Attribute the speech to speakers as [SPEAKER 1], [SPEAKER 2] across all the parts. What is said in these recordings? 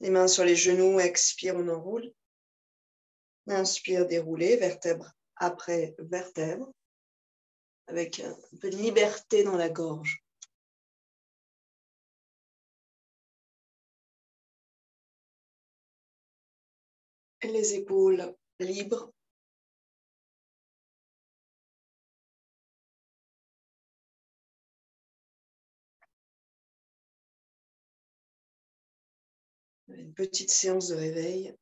[SPEAKER 1] Les mains sur les genoux, expire, on enroule. Inspire, dérouler, vertèbre après vertèbre, avec un peu de liberté dans la gorge. Et les épaules libres. Une petite séance de réveil.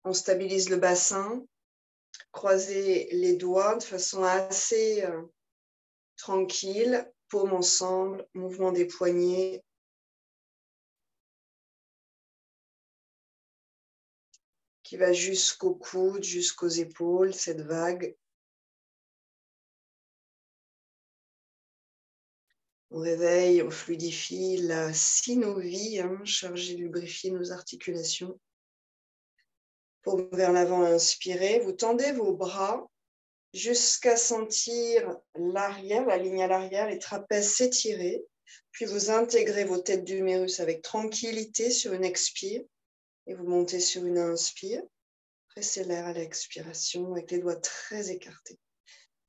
[SPEAKER 1] On stabilise le bassin. Croisez les doigts de façon assez tranquille. Paumes ensemble, mouvement des poignets. Qui va jusqu'au coude, jusqu'aux épaules, cette vague. On réveille, on fluidifie la synovie, chargée de lubrifier nos articulations. Paume vers l'avant, inspirez. Vous tendez vos bras jusqu'à sentir l'arrière, la ligne à l'arrière, les trapèzes s'étirer. Puis vous intégrez vos têtes d'humérus avec tranquillité sur une expire. Et vous montez sur une inspire. Pressez l'air à l'expiration avec les doigts très écartés.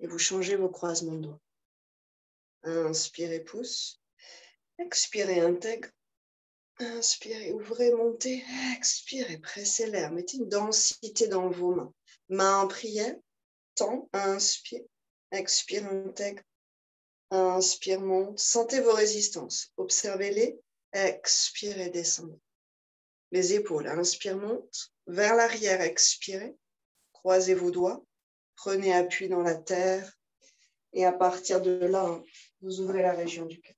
[SPEAKER 1] Et vous changez vos croisements de doigts. Inspirez, pouce. Expirez, intègre. Inspirez, ouvrez, montez. Expirez, pressez l'air. Mettez une densité dans vos mains. Mains en prière. Temps. Inspire. Expire, intègre. Inspire, monte. Sentez vos résistances. Observez-les. Expirez, descendez. Les épaules. Inspire, monte. Vers l'arrière, expirez. Croisez vos doigts. Prenez appui dans la terre. Et à partir de là, vous ouvrez la région du cœur.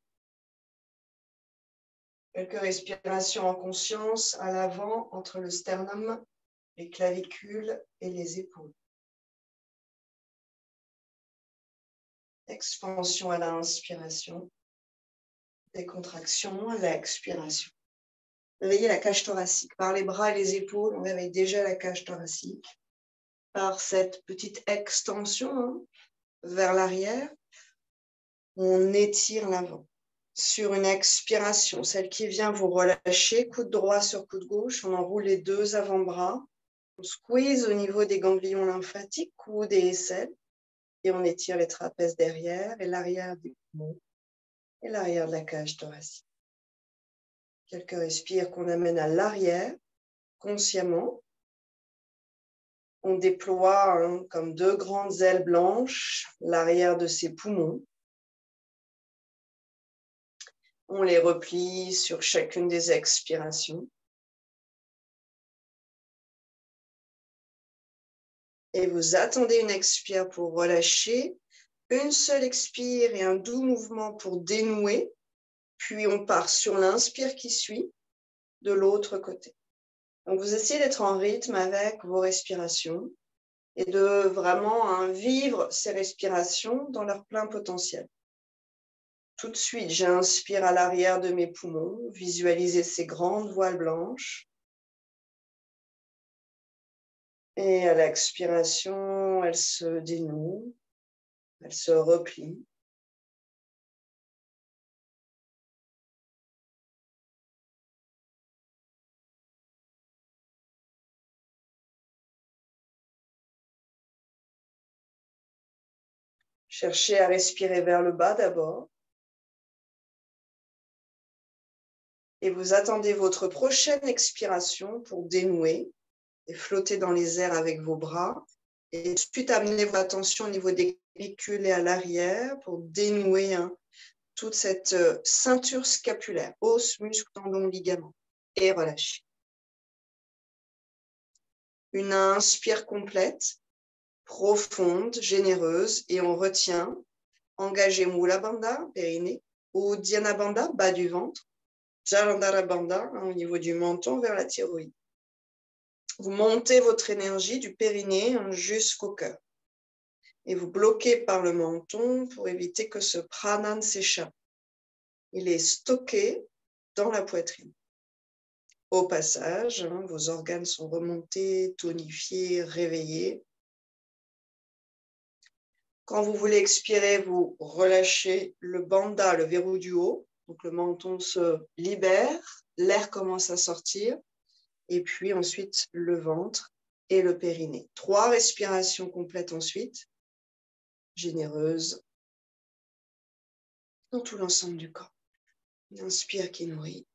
[SPEAKER 1] Quelques respirations en conscience à l'avant entre le sternum, les clavicules et les épaules. Expansion à l'inspiration, décontraction à l'expiration. Réveillez la cage thoracique. Par les bras et les épaules, on réveille déjà la cage thoracique. Par cette petite extension vers l'arrière, on étire l'avant. Sur une expiration, celle qui vient, vous relâchez, coude droit sur coude gauche, on enroule les deux avant-bras, on squeeze au niveau des ganglions lymphatiques, coude et aisselle, et on étire les trapèzes derrière et l'arrière du poumon et l'arrière de la cage thoracique. Quelques respires qu'on amène à l'arrière, consciemment. On déploie comme deux grandes ailes blanches l'arrière de ses poumons. On les replie sur chacune des expirations. Et vous attendez une expire pour relâcher. Une seule expire et un doux mouvement pour dénouer. Puis on part sur l'inspire qui suit de l'autre côté. Donc vous essayez d'être en rythme avec vos respirations et de vraiment vivre ces respirations dans leur plein potentiel. Tout de suite, j'inspire à l'arrière de mes poumons, visualisez ces grandes voiles blanches. Et à l'expiration, elles se dénouent, elles se replient. Cherchez à respirer vers le bas d'abord. Et vous attendez votre prochaine expiration pour dénouer et flotter dans les airs avec vos bras. Et ensuite, amenez votre attention au niveau des clavicules et à l'arrière pour dénouer toute cette ceinture scapulaire, os, muscles, tendons, ligaments. Et relâchez. Une inspire complète, profonde, généreuse, et on retient. Engagez Mula Bandha, périnée, ou Dhyana Bandha, bas du ventre, Jalandhara Bandha, au niveau du menton vers la thyroïde. Vous montez votre énergie du périnée jusqu'au cœur. Et vous bloquez par le menton pour éviter que ce prana ne s'échappe. Il est stocké dans la poitrine. Au passage, vos organes sont remontés, tonifiés, réveillés. Quand vous voulez expirer, vous relâchez le bandha, le verrou du haut. Donc le menton se libère, l'air commence à sortir. Et puis ensuite le ventre et le périnée. 3 respirations complètes ensuite, généreuses, dans tout l'ensemble du corps. Une inspire qui nourrit,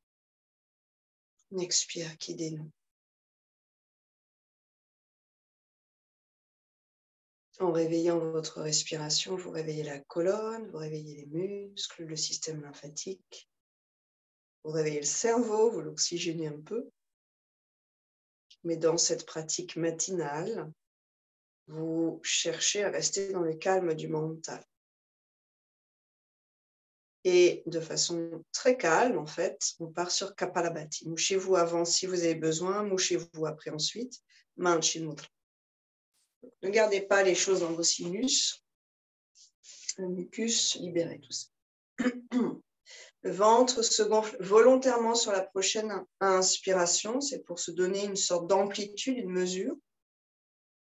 [SPEAKER 1] une expire qui dénoue. En réveillant votre respiration, vous réveillez la colonne, vous réveillez les muscles, le système lymphatique, vous réveillez le cerveau, vous l'oxygénez un peu. Mais dans cette pratique matinale, vous cherchez à rester dans le calme du mental. Et de façon très calme, en fait, on part sur Kapalabhati. Mouchez-vous avant si vous avez besoin, mouchez-vous après ensuite. Manchin Mudra. Ne gardez pas les choses dans vos sinus. Le mucus, libérez tout ça. Le ventre se gonfle volontairement sur la prochaine inspiration. C'est pour se donner une sorte d'amplitude, une mesure.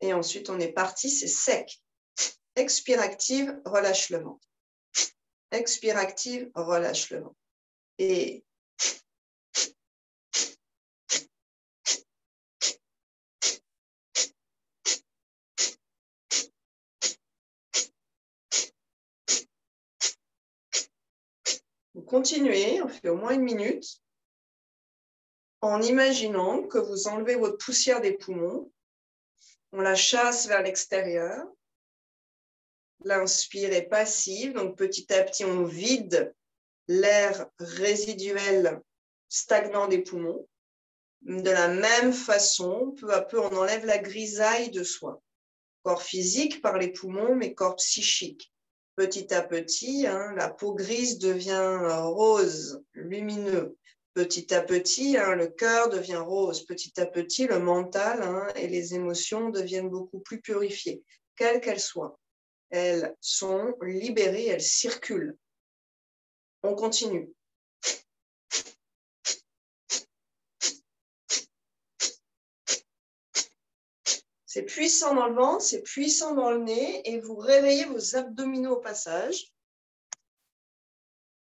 [SPEAKER 1] Et ensuite, on est parti, c'est sec. Expire active, relâche le ventre. Expire active, relâche le ventre. Et vous continuez, on fait au moins 1 minute, en imaginant que vous enlevez votre poussière des poumons, on la chasse vers l'extérieur. L'inspire est passive, donc petit à petit, on vide l'air résiduel stagnant des poumons. De la même façon, peu à peu, on enlève la grisaille de soi. Corps physique par les poumons, mais corps psychique. Petit à petit, la peau grise devient rose, lumineux. Petit à petit, le cœur devient rose. Petit à petit, le mental et les émotions deviennent beaucoup plus purifiées, quelles qu'elles soient. Elles sont libérées, elles circulent. On continue. C'est puissant dans le ventre, c'est puissant dans le nez et vous réveillez vos abdominaux au passage.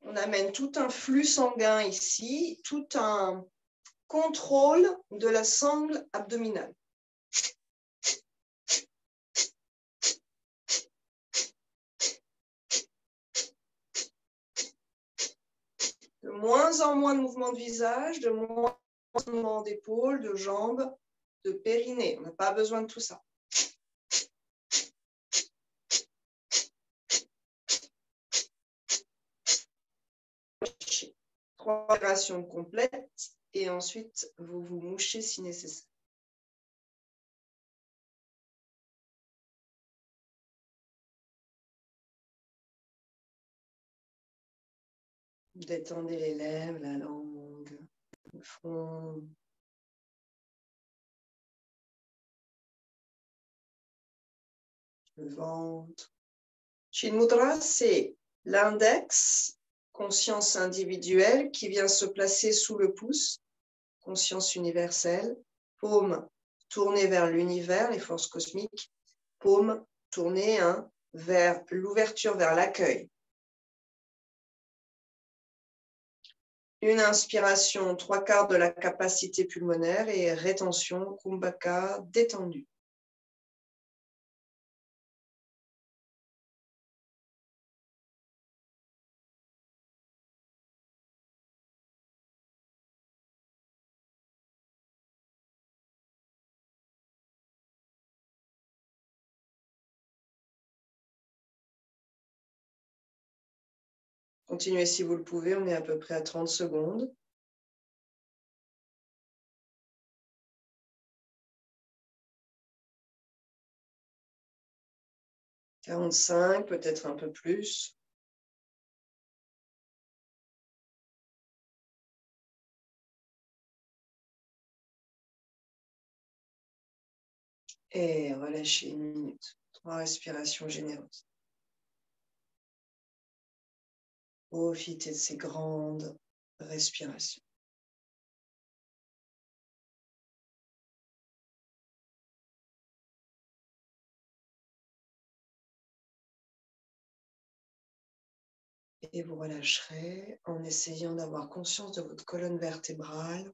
[SPEAKER 1] On amène tout un flux sanguin ici, tout un contrôle de la sangle abdominale. De moins en moins de mouvements de visage, de moins en moins de mouvements d'épaules, de jambes, de périnée. On n'a pas besoin de tout ça. 3 respirations complètes et ensuite vous vous mouchez si nécessaire. Détendez les lèvres, la langue, le front. Le ventre. Chin Mudra, c'est l'index, conscience individuelle, qui vient se placer sous le pouce, conscience universelle, paume tournée vers l'univers, les forces cosmiques, paume tournée vers l'ouverture, vers l'accueil. Une inspiration, 3/4 de la capacité pulmonaire et rétention, Kumbhaka, détendue. Continuez si vous le pouvez, on est à peu près à 30 secondes. « 45, peut-être un peu plus. Et relâchez 1 minute. 3 respirations généreuses. Profitez de ces grandes respirations. Et vous relâcherez en essayant d'avoir conscience de votre colonne vertébrale,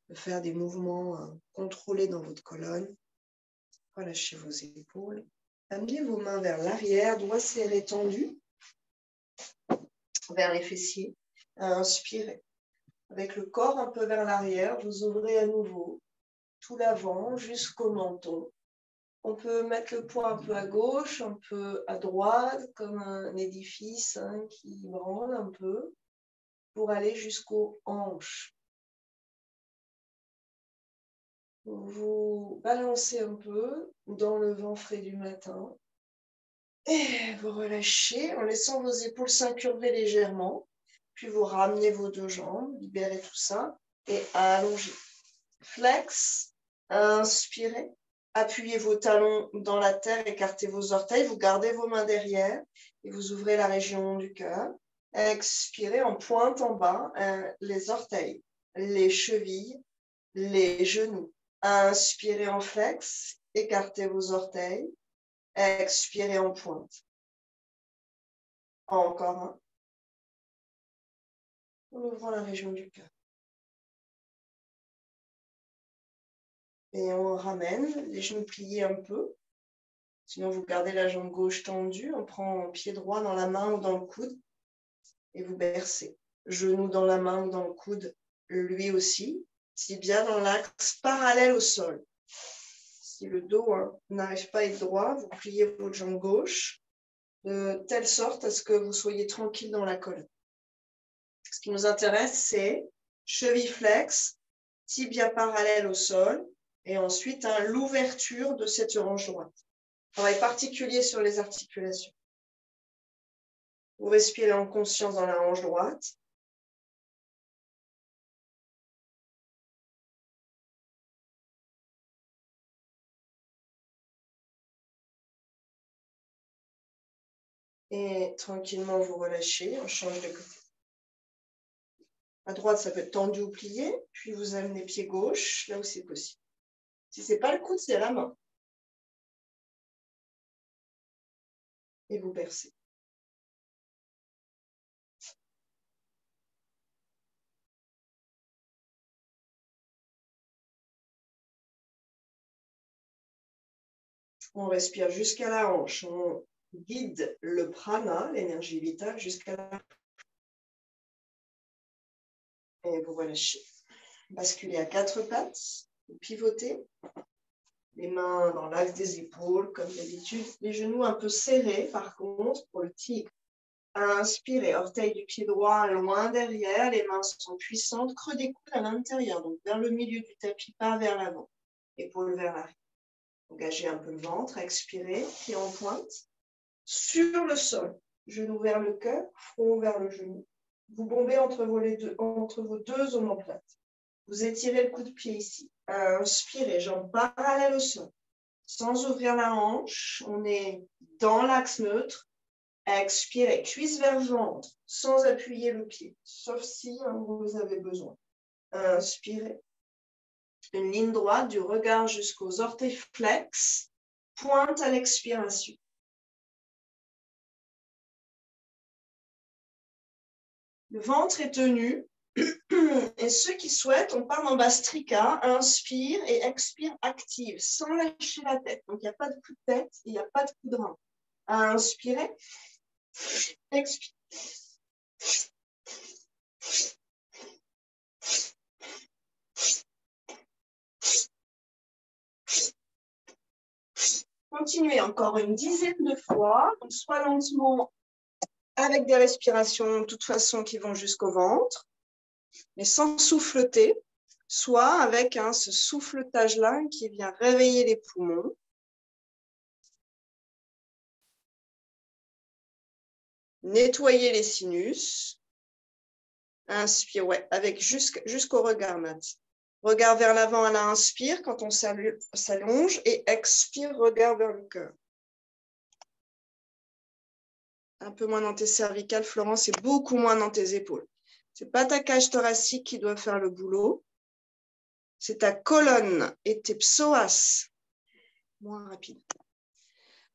[SPEAKER 1] de faire des mouvements contrôlés dans votre colonne. Relâchez vos épaules. Amenez vos mains vers l'arrière, doigts serrés tendus, vers les fessiers. Inspirez. Avec le corps un peu vers l'arrière, vous ouvrez à nouveau tout l'avant jusqu'au menton. On peut mettre le poing un peu à gauche, un peu à droite, comme un édifice qui branle un peu, pour aller jusqu'aux hanches. Vous balancez un peu dans le vent frais du matin. Et vous relâchez en laissant vos épaules s'incurver légèrement. Puis vous ramenez vos deux jambes, libérez tout ça et allongez. Flex, inspirez. Appuyez vos talons dans la terre, écartez vos orteils, vous gardez vos mains derrière et vous ouvrez la région du cœur. Expirez en pointe en bas, les orteils, les chevilles, les genoux. Inspirez en flex, écartez vos orteils. Expirez en pointe. Encore un. En ouvrant la région du cœur. Et on ramène les genoux pliés un peu. Sinon, vous gardez la jambe gauche tendue. On prend pied droit dans la main ou dans le coude. Et vous bercez. Genou dans la main ou dans le coude, lui aussi. Tibia dans l'axe parallèle au sol. Si le dos n'arrive pas à être droit, vous pliez votre jambe gauche de telle sorte à ce que vous soyez tranquille dans la colonne. Ce qui nous intéresse, c'est cheville flex, tibia parallèle au sol, et ensuite l'ouverture de cette hanche droite. Travail particulier sur les articulations. Vous respirez en conscience dans la hanche droite. Et tranquillement, vous relâchez, on change de côté. À droite, ça peut être tendu ou plié, puis vous amenez pied gauche, là où c'est possible. Si ce n'est pas le coude, c'est la main. Et vous bercez. On respire jusqu'à la hanche. On guide le prana, l'énergie vitale, jusqu'à la hanche. Et vous relâchez. Basculez à quatre pattes. Vous pivotez. Les mains dans l'axe des épaules, comme d'habitude. Les genoux un peu serrés, par contre, pour le tigre. Inspirez, orteil du pied droit loin derrière. Les mains sont puissantes. Creux des coudes à l'intérieur, donc vers le milieu du tapis, pas vers l'avant. Épaules vers l'arrière. Engagez un peu le ventre. Expirez, pied en pointe. Sur le sol, genou vers le cœur, front vers le genou. Vous bombez entre vos deux omoplates. Vous étirez le coup de pied ici. Inspirez, jambes parallèles au sol. Sans ouvrir la hanche, on est dans l'axe neutre. Expirez, cuisse vers ventre, sans appuyer le pied, sauf si vous avez besoin. Inspirez. Une ligne droite du regard jusqu'aux orteils flex. Pointe à l'expiration. Le ventre est tenu. Et ceux qui souhaitent, on part en Bastrika, inspire et expire active, sans lâcher la tête. Donc, il n'y a pas de coup de tête, il n'y a pas de coup de rein. Inspirez, expire. Continuez encore une dizaine de fois, soit lentement, avec des respirations de toute façon qui vont jusqu'au ventre, mais sans souffleter, soit avec ce souffletage-là qui vient réveiller les poumons. Nettoyer les sinus. Inspire, ouais, avec jusqu'au regard, Matt. Regard vers l'avant à l'inspire quand on s'allonge et expire, regard vers le cœur. Un peu moins dans tes cervicales, Florence, et beaucoup moins dans tes épaules. Ce n'est pas ta cage thoracique qui doit faire le boulot. C'est ta colonne et tes psoas. Moins rapide.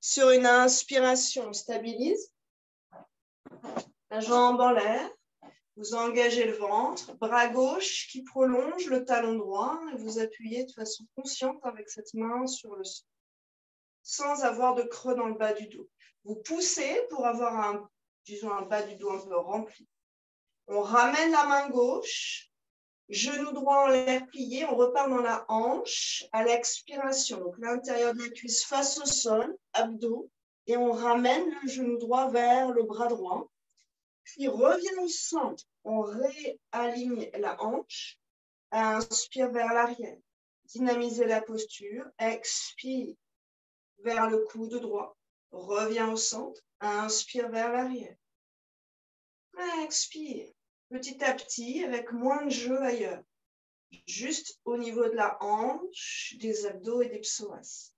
[SPEAKER 1] Sur une inspiration, on stabilise. La jambe en l'air. Vous engagez le ventre, bras gauche qui prolonge le talon droit et vous appuyez de façon consciente avec cette main sur le sol, sans avoir de creux dans le bas du dos. Vous poussez pour avoir disons un bas du dos un peu rempli. On ramène la main gauche, genou droit en l'air plié, on repart dans la hanche à l'expiration. Donc l'intérieur de la cuisse face au sol, abdos, et on ramène le genou droit vers le bras droit. Puis revient au centre, on réaligne la hanche, inspire vers l'arrière, dynamisez la posture, expire vers le coude droit, revient au centre, inspire vers l'arrière, expire petit à petit avec moins de jeu ailleurs, juste au niveau de la hanche, des abdos et des psoas.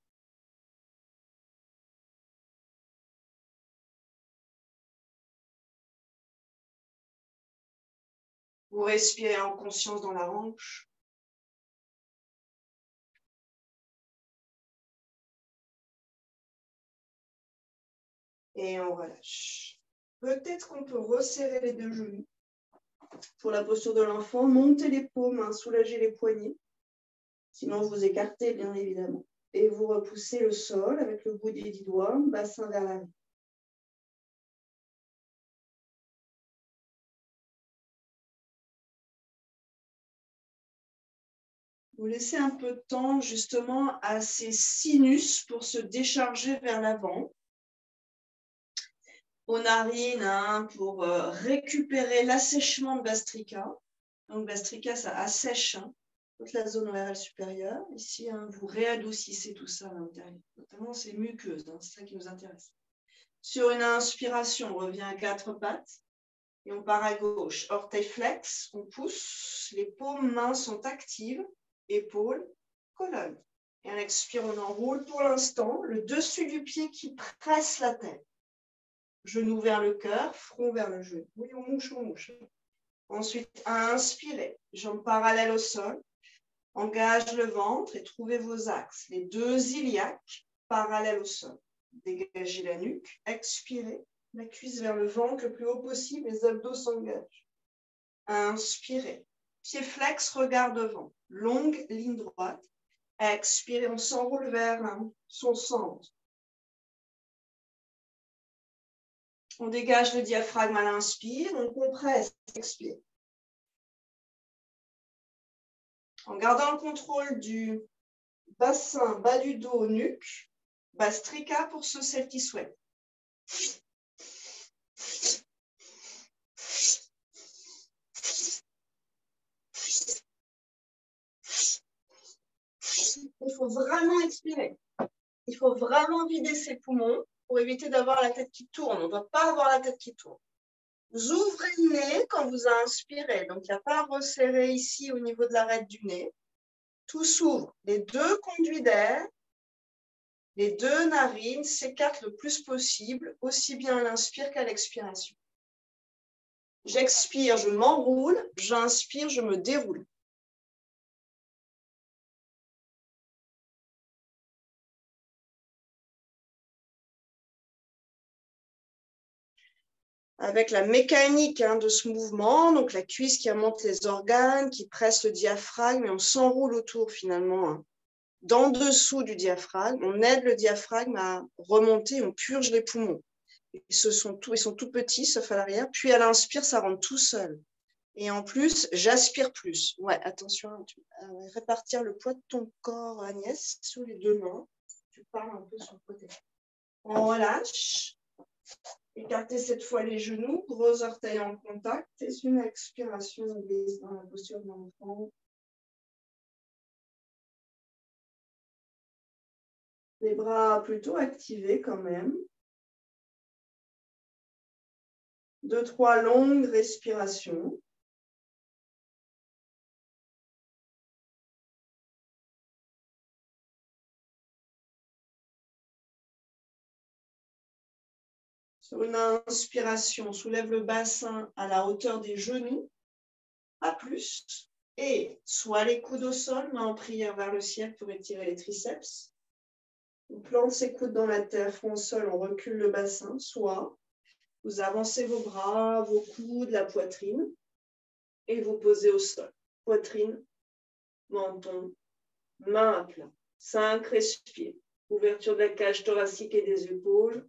[SPEAKER 1] Vous respirez en conscience dans la hanche. Et on relâche. Peut-être qu'on peut resserrer les deux genoux. Pour la posture de l'enfant, montez les paumes, soulagez les poignets. Sinon, vous écartez, bien évidemment. Et vous repoussez le sol avec le bout des 10 doigts, bassin vers l'arrière. Vous laissez un peu de temps justement à ces sinus pour se décharger vers l'avant. Aux narines pour récupérer l'assèchement de Bastrika. Donc Bastrika, ça assèche toute la zone ORL supérieure. Ici, vous réadoucissez tout ça à l'intérieur. Notamment ces muqueuses, c'est ça qui nous intéresse. Sur une inspiration, on revient à 4 pattes. Et on part à gauche. Orteil flex, on pousse. Les paumes, mains sont actives. Épaules, colonne. Et on expire, on enroule pour l'instant le dessus du pied qui presse la tête. Genou vers le cœur, front vers le genou. Oui, on mouche, on mouche. Ensuite, inspirez, jambes parallèles au sol. Engage le ventre et trouvez vos axes. Les deux iliaques parallèles au sol. Dégagez la nuque. Expirez, la cuisse vers le ventre le plus haut possible. Les abdos s'engagent. Inspirez. Pied flex, regard devant. Longue ligne droite. Expirez, on s'enroule vers son centre. On dégage le diaphragme à l'inspire, on compresse, expire. En gardant le contrôle du bassin, bas du dos, nuque, Bastrika pour celles qui souhaitent. Il faut vraiment expirer. Il faut vraiment vider ses poumons pour éviter d'avoir la tête qui tourne. On ne doit pas avoir la tête qui tourne. Vous ouvrez le nez quand vous inspirez. Donc, il n'y a pas à resserrer ici au niveau de l'arête du nez. Tout s'ouvre. Les deux conduits d'air, les deux narines s'écartent le plus possible, aussi bien à l'inspire qu'à l'expiration. J'expire, je m'enroule. J'inspire, je me déroule. Avec la mécanique de ce mouvement, donc la cuisse qui remonte les organes, qui presse le diaphragme, et on s'enroule autour finalement, d'en dessous du diaphragme. On aide le diaphragme à remonter, on purge les poumons. Ils sont tout petits, sauf à l'arrière. Puis à l'inspire, ça rentre tout seul. Et en plus, j'aspire plus. Ouais, attention, à répartir le poids de ton corps, Agnès, sous les deux mains. Tu parles un peu sur le côté. On relâche. Écartez cette fois les genoux, gros orteils en contact. Et une expiration, on glisse dans la posture de l'enfant. Les bras plutôt activés quand même. 2-3 longues respirations. Sur une inspiration, on soulève le bassin à la hauteur des genoux, pas plus. Et soit les coudes au sol, main en prière vers le ciel pour étirer les triceps. On plante ses coudes dans la terre, front au sol, on recule le bassin. Soit Vous avancez vos bras, vos coudes, la poitrine et vous posez au sol. Poitrine, menton, main à plat. 5 respires. Ouverture de la cage thoracique et des épaules.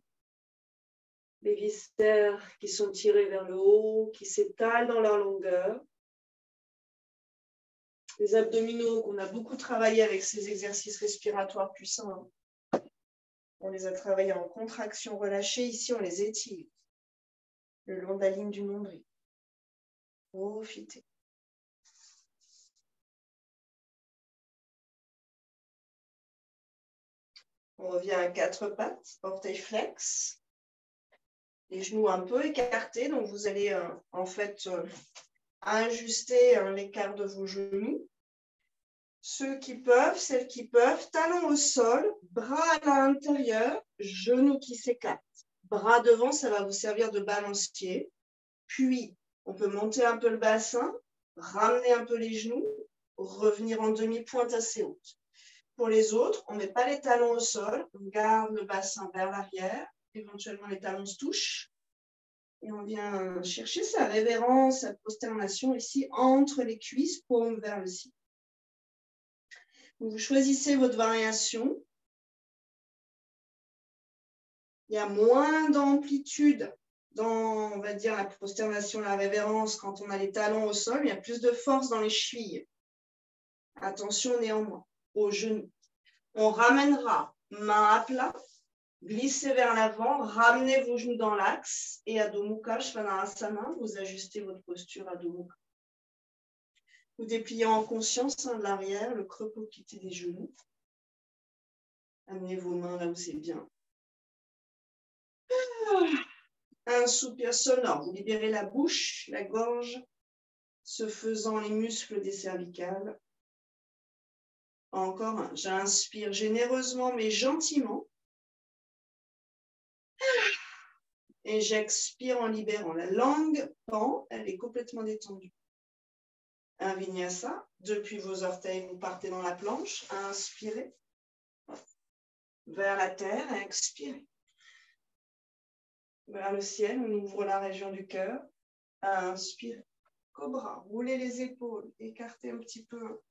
[SPEAKER 1] Les viscères qui sont tirés vers le haut, qui s'étalent dans leur longueur. Les abdominaux qu'on a beaucoup travaillé avec ces exercices respiratoires puissants. On les a travaillés en contraction relâchée. Ici, on les étire le long de la ligne du nombril. Profitez. On revient à 4 pattes, orteils flex. Les genoux un peu écartés, donc vous allez en fait ajuster l'écart de vos genoux. Ceux qui peuvent, celles qui peuvent, talons au sol, bras à l'intérieur, genoux qui s'écartent. Bras devant, ça va vous servir de balancier. Puis, on peut monter un peu le bassin, ramener un peu les genoux, revenir en demi-pointe assez haute. Pour les autres, on ne met pas les talons au sol, on garde le bassin vers l'arrière, éventuellement les talons se touchent. Et on vient chercher sa révérence, sa prosternation ici, entre les cuisses, paume vers le ciel. Vous choisissez votre variation. Il y a moins d'amplitude dans, on va dire, la prosternation, la révérence, quand on a les talons au sol. Il y a plus de force dans les chevilles. Attention néanmoins aux genoux. On ramènera main à plat, glissez vers l'avant, ramenez vos genoux dans l'axe et Adho Mukha Svanasana, vous ajustez votre posture Adho Mukha. Vous dépliez en conscience de l'arrière, le creux pour quitter des genoux. Amenez vos mains là où c'est bien. Un soupir sonore. Vous libérez la bouche, la gorge, se faisant les muscles des cervicales. Encore un. J'inspire généreusement mais gentiment. Et j'expire en libérant. La langue pend, elle est complètement détendue. Un vinyasa. Depuis vos orteils, vous partez dans la planche. Inspirez. Vers la terre, expirez. Vers le ciel, on ouvre la région du cœur. Inspirez. Cobra, roulez les épaules, écartez un petit peu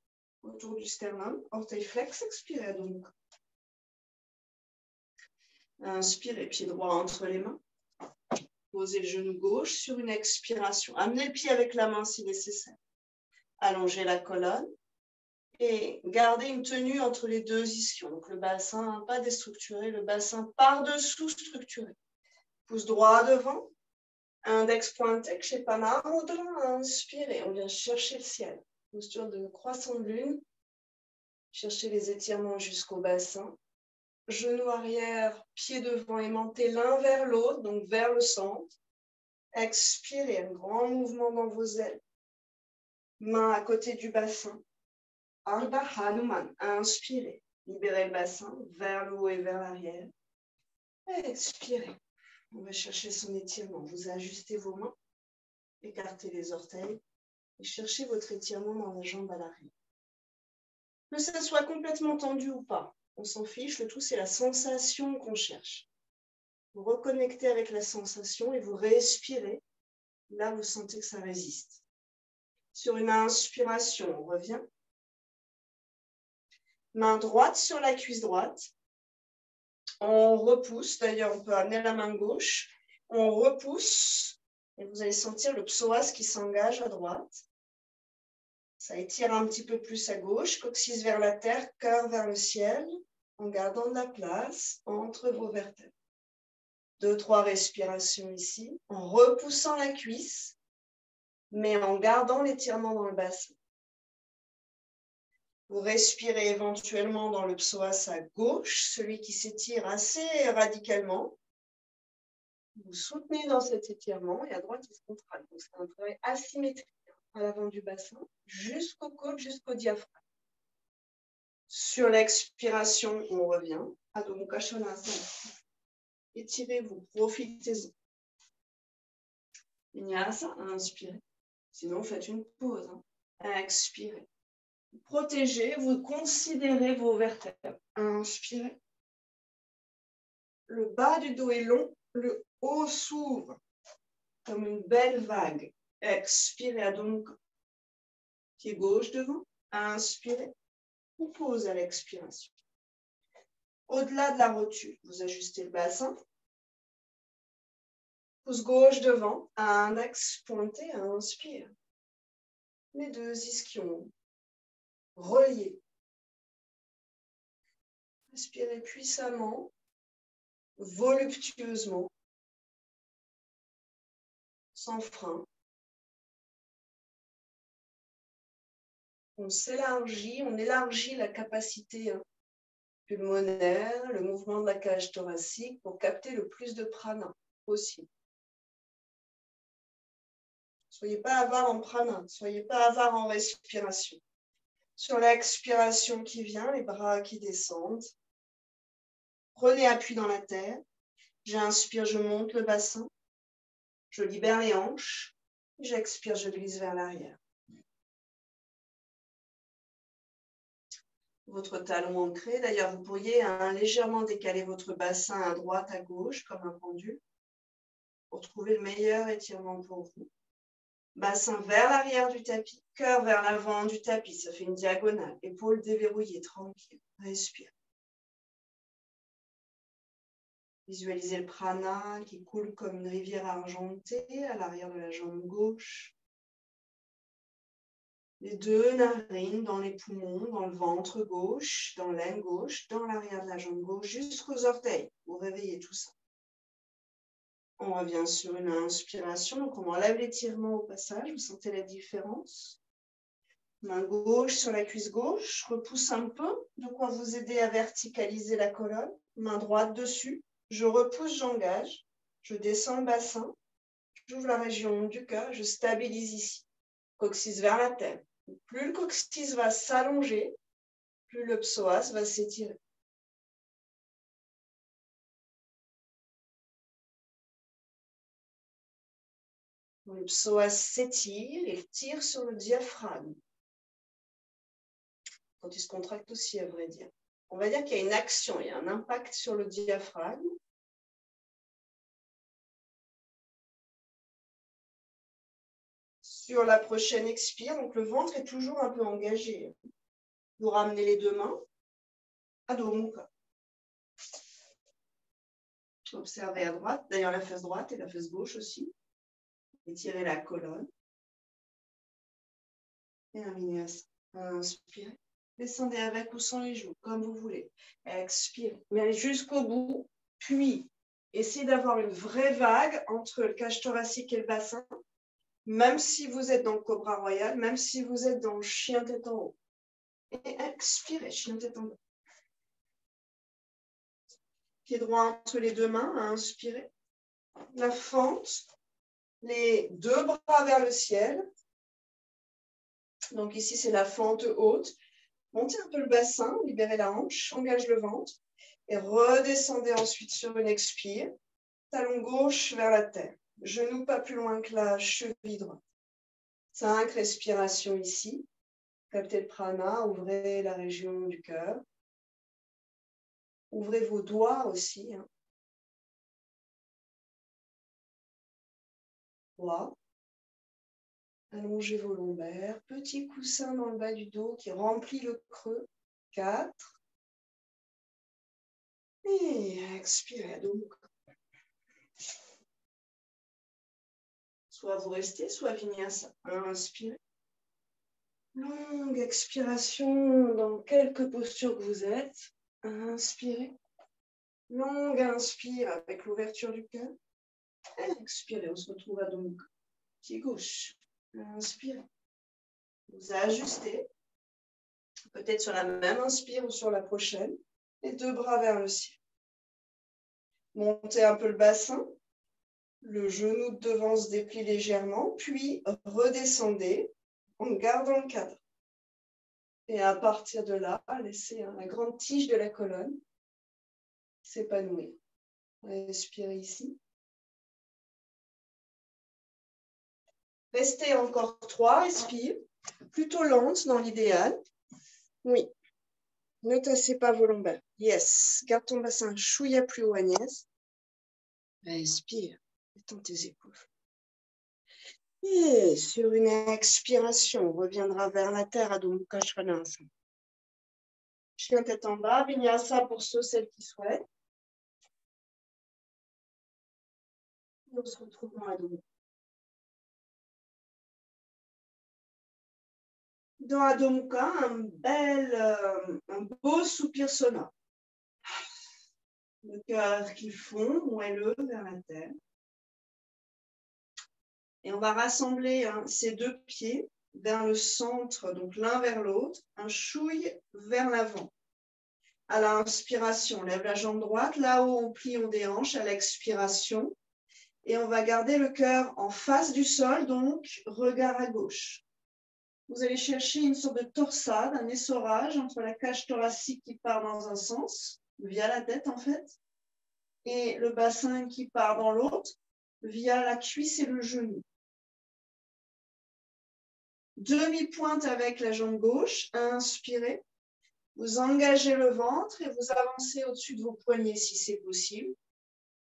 [SPEAKER 1] autour du sternum. Orteil flex, expirez donc. Inspirez, pied droit entre les mains. Posez le genou gauche sur une expiration. Amenez le pied avec la main si nécessaire. Allongez la colonne et gardez une tenue entre les deux ischions. Donc le bassin pas déstructuré, le bassin par-dessous structuré. Pouce droit devant, index pointé, Kshepanamudra, inspirez. On vient chercher le ciel. Posture de croissant de lune. Cherchez les étirements jusqu'au bassin. Genou arrière, pied devant aimanté l'un vers l'autre, donc vers le centre. Expirez, un grand mouvement dans vos ailes. Main à côté du bassin. Ardha Hanuman, inspirez. Libérez le bassin vers le haut et vers l'arrière. Expirez. On va chercher son étirement. Vous ajustez vos mains, écartez les orteils et cherchez votre étirement dans la jambe à l'arrière. Que ça soit complètement tendu ou pas, on s'en fiche. Le tout, c'est la sensation qu'on cherche. Vous reconnectez avec la sensation et vous respirez. Là, vous sentez que ça résiste. Sur une inspiration, on revient. Main droite sur la cuisse droite. On repousse. D'ailleurs, on peut amener la main gauche. On repousse. Et vous allez sentir le psoas qui s'engage à droite. Ça étire un petit peu plus à gauche. Coccyx vers la terre, cœur vers le ciel. En gardant de la place entre vos vertèbres. 2-3 respirations ici. En repoussant la cuisse. Mais en gardant l'étirement dans le bassin. Vous respirez éventuellement dans le psoas à gauche, celui qui s'étire assez radicalement. Vous soutenez dans cet étirement et à droite, il se contracte. Donc, c'est un travail asymétrique à l'avant du bassin, jusqu'au côte, jusqu'au diaphragme. Sur l'expiration, on revient. Adho Mukha Svanasana. Étirez-vous, profitez-en. Vinyasa, inspirez. Sinon, faites une pause. Expirez. Protégez, vous considérez vos vertèbres. Inspirez. Le bas du dos est long, le haut s'ouvre. comme une belle vague. Expirez à dos mon corps. Pied gauche devant. Inspirez. Vous posez à l'expiration. Au-delà de la rotule, vous ajustez le bassin. Pouce gauche devant, index pointé, inspire. Les deux ischions reliés. Inspirez puissamment, voluptueusement, sans frein. On s'élargit, on élargit la capacité pulmonaire, le mouvement de la cage thoracique pour capter le plus de prana possible. Soyez pas avare en prana, soyez pas avare en respiration. Sur l'expiration qui vient, les bras qui descendent. Prenez appui dans la terre. J'inspire, je monte le bassin. Je libère les hanches. J'expire, je glisse vers l'arrière. Votre talon ancré. D'ailleurs, vous pourriez légèrement décaler votre bassin à droite, à gauche, comme un pendule, pour trouver le meilleur étirement pour vous. Bassin vers l'arrière du tapis, cœur vers l'avant du tapis. Ça fait une diagonale. Épaules déverrouillées, tranquille. Respire. Visualisez le prana qui coule comme une rivière argentée à l'arrière de la jambe gauche. Les deux narines dans les poumons, dans le ventre gauche, dans l'aine gauche, dans l'arrière de la jambe gauche, jusqu'aux orteils. Vous réveillez tout ça. On revient sur une inspiration. Donc on enlève l'étirement au passage. Vous sentez la différence. Main gauche sur la cuisse gauche. Repousse un peu. De quoi vous aider à verticaliser la colonne. Main droite dessus. Je repousse, j'engage. Je descends le bassin. J'ouvre la région du cœur. Je stabilise ici. Coccyx vers la terre. Plus le coccyx va s'allonger, plus le psoas va s'étirer. Le psoas s'étire et tire sur le diaphragme. Quand il se contracte aussi, à vrai dire. On va dire qu'il y a une action, il y a un impact sur le diaphragme. Sur la prochaine expire, donc le ventre est toujours un peu engagé. Vous ramenez les deux mains à dos mukha. Observez à droite, d'ailleurs la face droite et la face gauche aussi. Étirez la colonne. Et un vinyasa. Inspirez. Descendez avec ou sans les joues, comme vous voulez. Expirez. Mais allez jusqu'au bout. Puis, essayez d'avoir une vraie vague entre le cage thoracique et le bassin. Même si vous êtes dans le cobra royal, même si vous êtes dans le chien tête en haut. Et expirez, chien tête en bas. Pied droit entre les deux mains, inspirez. La fente, les deux bras vers le ciel. Donc ici, c'est la fente haute. Montez un peu le bassin, libérez la hanche, engage le ventre. Et redescendez ensuite sur une expire. Talon gauche vers la terre. Genou pas plus loin que la cheville droite. 5 respirations ici. Captez le prana, ouvrez la région du cœur. Ouvrez vos doigts aussi. Doigts. Allongez vos lombaires. Petit coussin dans le bas du dos qui remplit le creux. 4. Et expirez à dos. Soit vous restez, soit vinyasa. Inspirez. Longue expiration dans quelque posture que vous êtes. Inspirez. Longue inspire avec l'ouverture du cœur. Expirez, on se retrouve à dos. Pied gauche. Inspirez. Vous ajustez. Peut-être sur la même inspire ou sur la prochaine. Les deux bras vers le ciel. Montez un peu le bassin. Le genou de devant se déplie légèrement. Puis redescendez en gardant le cadre. Et à partir de là, laissez la grande tige de la colonne s'épanouir. Respirez ici. Restez encore 3 respires, plutôt lentes dans l'idéal. Oui. Ne tassez pas vos lombaires. Yes. Garde ton bassin chouïa plus haut, Agnès. Respire. Détends tes épaules. Et sur une expiration, on reviendra vers la terre, Adho Mukha Svanasana. Chien tête en bas, Vinyasa pour ceux, celles qui souhaitent. Et on se retrouve dans Adho Mukha. Dans Adho Mukha, un beau soupir sonore. Le cœur qui fond, moelleux vers la terre. Et on va rassembler ces deux pieds vers le centre, donc l'un vers l'autre, un chouille vers l'avant. À l'inspiration, on lève la jambe droite, là-haut on plie, on déhanche, à l'expiration. Et on va garder le cœur en face du sol, donc regard à gauche. Vous allez chercher une sorte de torsade, un essorage entre la cage thoracique qui part dans un sens, via la tête en fait, et le bassin qui part dans l'autre, via la cuisse et le genou. Demi-pointe avec la jambe gauche, inspirez. Vous engagez le ventre et vous avancez au-dessus de vos poignets si c'est possible.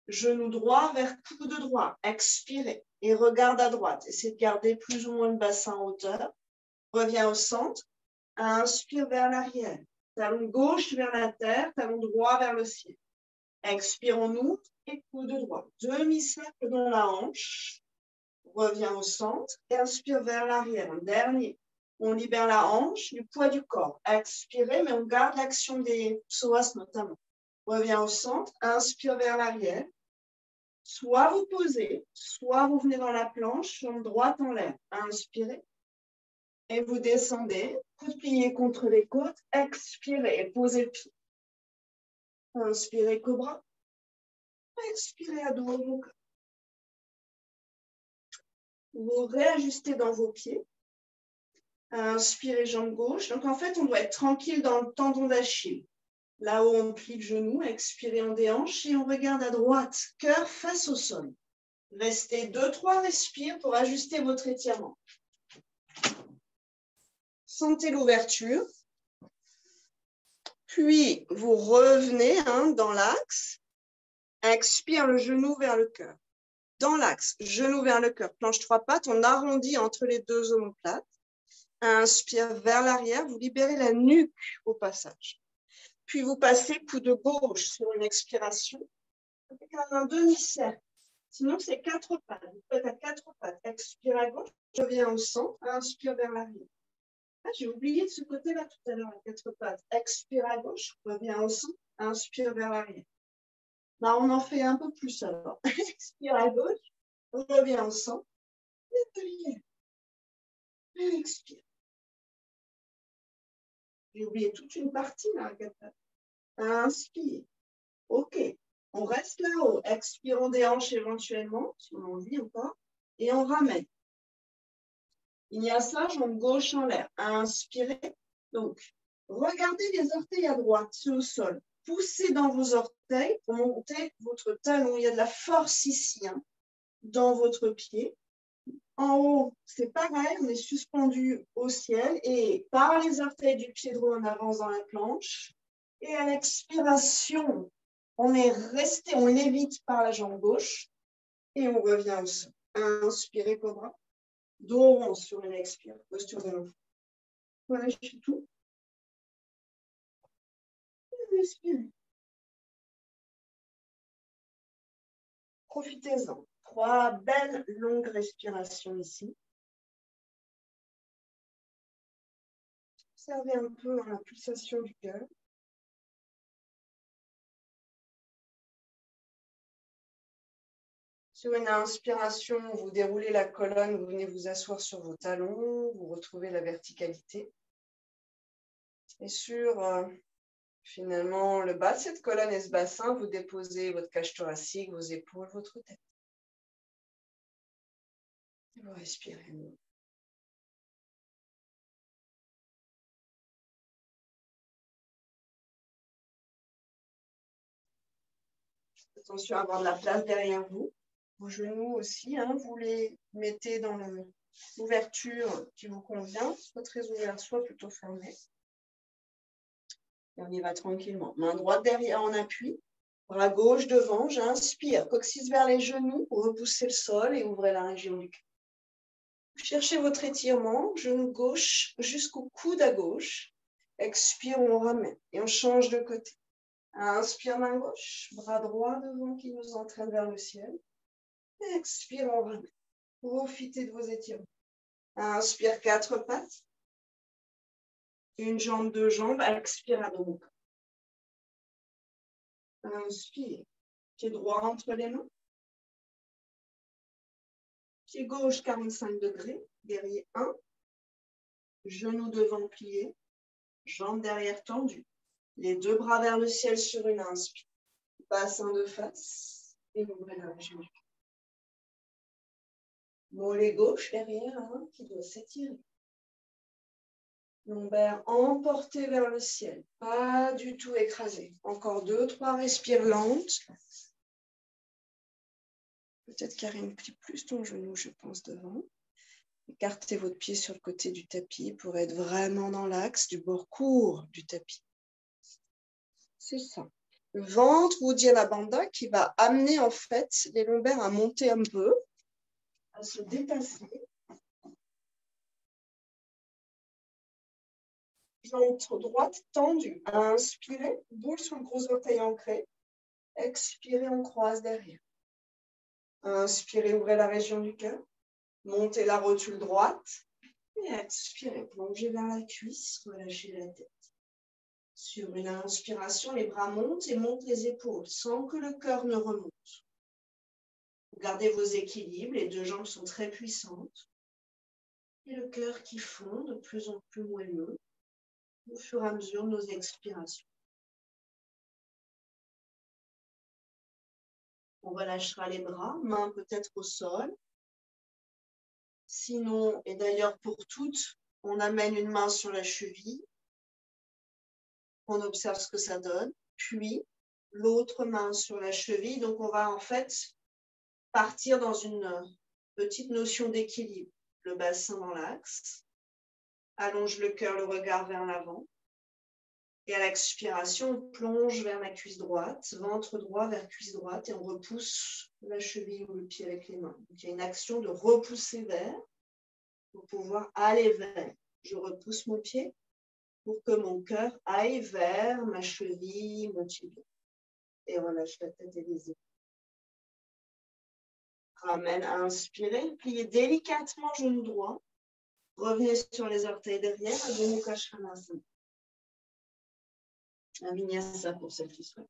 [SPEAKER 1] Genou droit vers coude droit, expirez et regarde à droite. Essayez de garder plus ou moins le bassin en hauteur. Reviens au centre, inspire vers l'arrière. Talon gauche vers la terre, talon droit vers le ciel. Expire, on ouvre et coude droit. Demi-cercle dans la hanche. Reviens au centre et inspire vers l'arrière. Un dernier. On libère la hanche du poids du corps. Expirez, mais on garde l'action des psoas notamment. Reviens au centre, inspire vers l'arrière. Soit vous posez, soit vous venez dans la planche, jambe droite en l'air. Inspirez. Et vous descendez, coude plié contre les côtes. Expirez et posez le pied. Inspirez, cobra. Expirez, Adho Mukha. Vous réajustez dans vos pieds. Inspirez, jambe gauche. Donc, en fait, on doit être tranquille dans le tendon d'Achille. Là-haut, on plie le genou. Expirez, on déhanche et on regarde à droite. Cœur face au sol. Restez 2-3 respires pour ajuster votre étirement. Sentez l'ouverture. Puis, vous revenez dans l'axe. Expire le genou vers le cœur. Dans l'axe, genou vers le cœur. Planche 3 pattes, on arrondit entre les deux omoplates. Inspire vers l'arrière, vous libérez la nuque au passage. Puis vous passez coude gauche sur une expiration avec un demi-cercle. Sinon, c'est 4 pattes. Vous faites à 4 pattes. Expire à gauche, je reviens au centre, inspire vers l'arrière. Ah, j'ai oublié de ce côté-là tout à l'heure, à 4 pattes. Expire à gauche, reviens au centre, inspire vers l'arrière. Là, on en fait un peu plus alors. Expire à gauche, reviens au centre, expire. J'ai oublié toute une partie là, à 4 pattes. Inspire. OK. On reste là-haut. Expire, on déhanche éventuellement, si on a envie encore. Et on ramène. Vinyasa, jambe gauche en l'air. Inspirez. Donc, regardez les orteils à droite, ceux au sol. Poussez dans vos orteils pour monter votre talon. Il y a de la force ici, dans votre pied. En haut, c'est pareil, on est suspendu au ciel. Et par les orteils du pied droit, on avance dans la planche. Et à l'expiration, on est resté, on lévite par la jambe gauche. Et on revient au sol. Inspirez, cobra. Dos rond sur une expire, posture de l'enfant. Voilà, je suis tout. Respirez. Profitez-en. 3 belles longues respirations ici. Observez un peu la pulsation du cœur. Sur une inspiration, vous déroulez la colonne, vous venez vous asseoir sur vos talons, vous retrouvez la verticalité. Et sur finalement le bas de cette colonne et ce bassin, vous déposez votre cage thoracique, vos épaules, votre tête. Et vous respirez. Attention à avoir de la place derrière vous. Vos genoux aussi, vous les mettez dans l'ouverture qui vous convient, soit très ouverte, soit plutôt fermée. Et on y va tranquillement. Main droite derrière en appui, bras gauche devant, j'inspire, coccyx vers les genoux, repoussez le sol et ouvrez la région du cœur. Cherchez votre étirement, genou gauche jusqu'au coude à gauche. Expire, on ramène et on change de côté. Inspire, main gauche, bras droit devant qui nous entraîne vers le ciel. Expire, on ramène. Profitez de vos étirements. Inspire, quatre pattes. Une jambe, deux jambes. Expire, à dos. Inspire. Pied droit entre les mains. Pied gauche, 45 degrés. Guerrier 1. Genou devant plié. Jambes derrière tendues. Les deux bras vers le ciel sur une inspire. Bassin de face. Et ouvrez la région. Mollet gauche derrière qui doit s'étirer. Lombaire emporté vers le ciel. Pas du tout écrasé. Encore 2, 3 respires lentes. Peut-être carrer un petit plus ton genou, je pense, devant. Écartez votre pied sur le côté du tapis pour être vraiment dans l'axe du bord court du tapis. C'est ça. Le ventre, Uddiyana Bandha, qui va amener en fait les lombaires à monter un peu, à se détasser. Jambe droite tendue. Inspirez, boule sur le gros orteil ancré. Expirez, on croise derrière. Inspirez, ouvrez la région du cœur. Montez la rotule droite. Et expirez, plongez vers la cuisse, relâchez la tête. Sur une inspiration, les bras montent et montent les épaules sans que le cœur ne remonte. Gardez vos équilibres, les deux jambes sont très puissantes. Et le cœur qui fond de plus en plus moelleux au fur et à mesure de nos expirations. On relâchera les bras, mains peut-être au sol. Sinon, et d'ailleurs pour toutes, on amène une main sur la cheville. On observe ce que ça donne. Puis, l'autre main sur la cheville. Donc, on va en fait partir dans une petite notion d'équilibre. Le bassin dans l'axe. Allonge le cœur, le regard vers l'avant. Et à l'expiration, on plonge vers la cuisse droite, ventre droit vers cuisse droite, et on repousse la cheville ou le pied avec les mains. Donc, il y a une action de repousser vers pour pouvoir aller vers. Je repousse mon pied pour que mon cœur aille vers ma cheville, mon tibia. Et relâche la tête et les épaules. Ramène à inspirer, pliez délicatement genou droit. Revenez sur les orteils derrière, Adho Mukha Svanasana. Un vinyasa pour celle qui souhaite.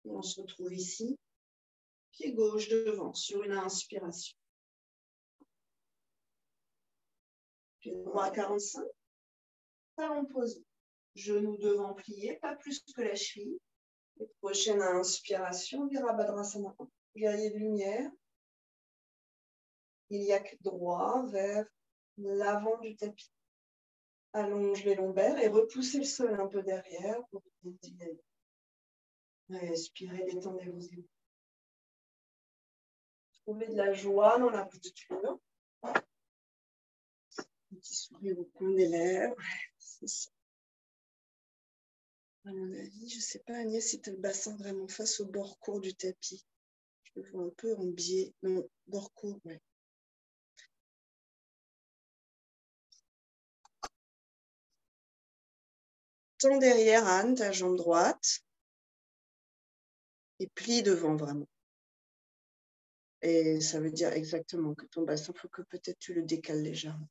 [SPEAKER 1] Et on se retrouve ici, pied gauche devant, sur une inspiration. Pied droit à 45. Talon posé. Genou devant plié, pas plus que la cheville. Et prochaine inspiration, Virabhadrasana. Guerrier de lumière. Iliaque droit vers l'avant du tapis. Allonge les lombaires et repoussez le sol un peu derrière pour dynamiser. Respirez, détendez vos épaules. Trouvez de la joie dans la posture. Petit sourire au coin des lèvres. C'est ça. À mon avis, je ne sais pas, Agnès, si tu as le bassin vraiment face au bord court du tapis. Je le vois un peu en biais. Non, bord court, oui. Tends derrière, Anne, ta jambe droite. Et plie devant vraiment. Et ça veut dire exactement que ton bassin, il faut que peut-être tu le décales légèrement.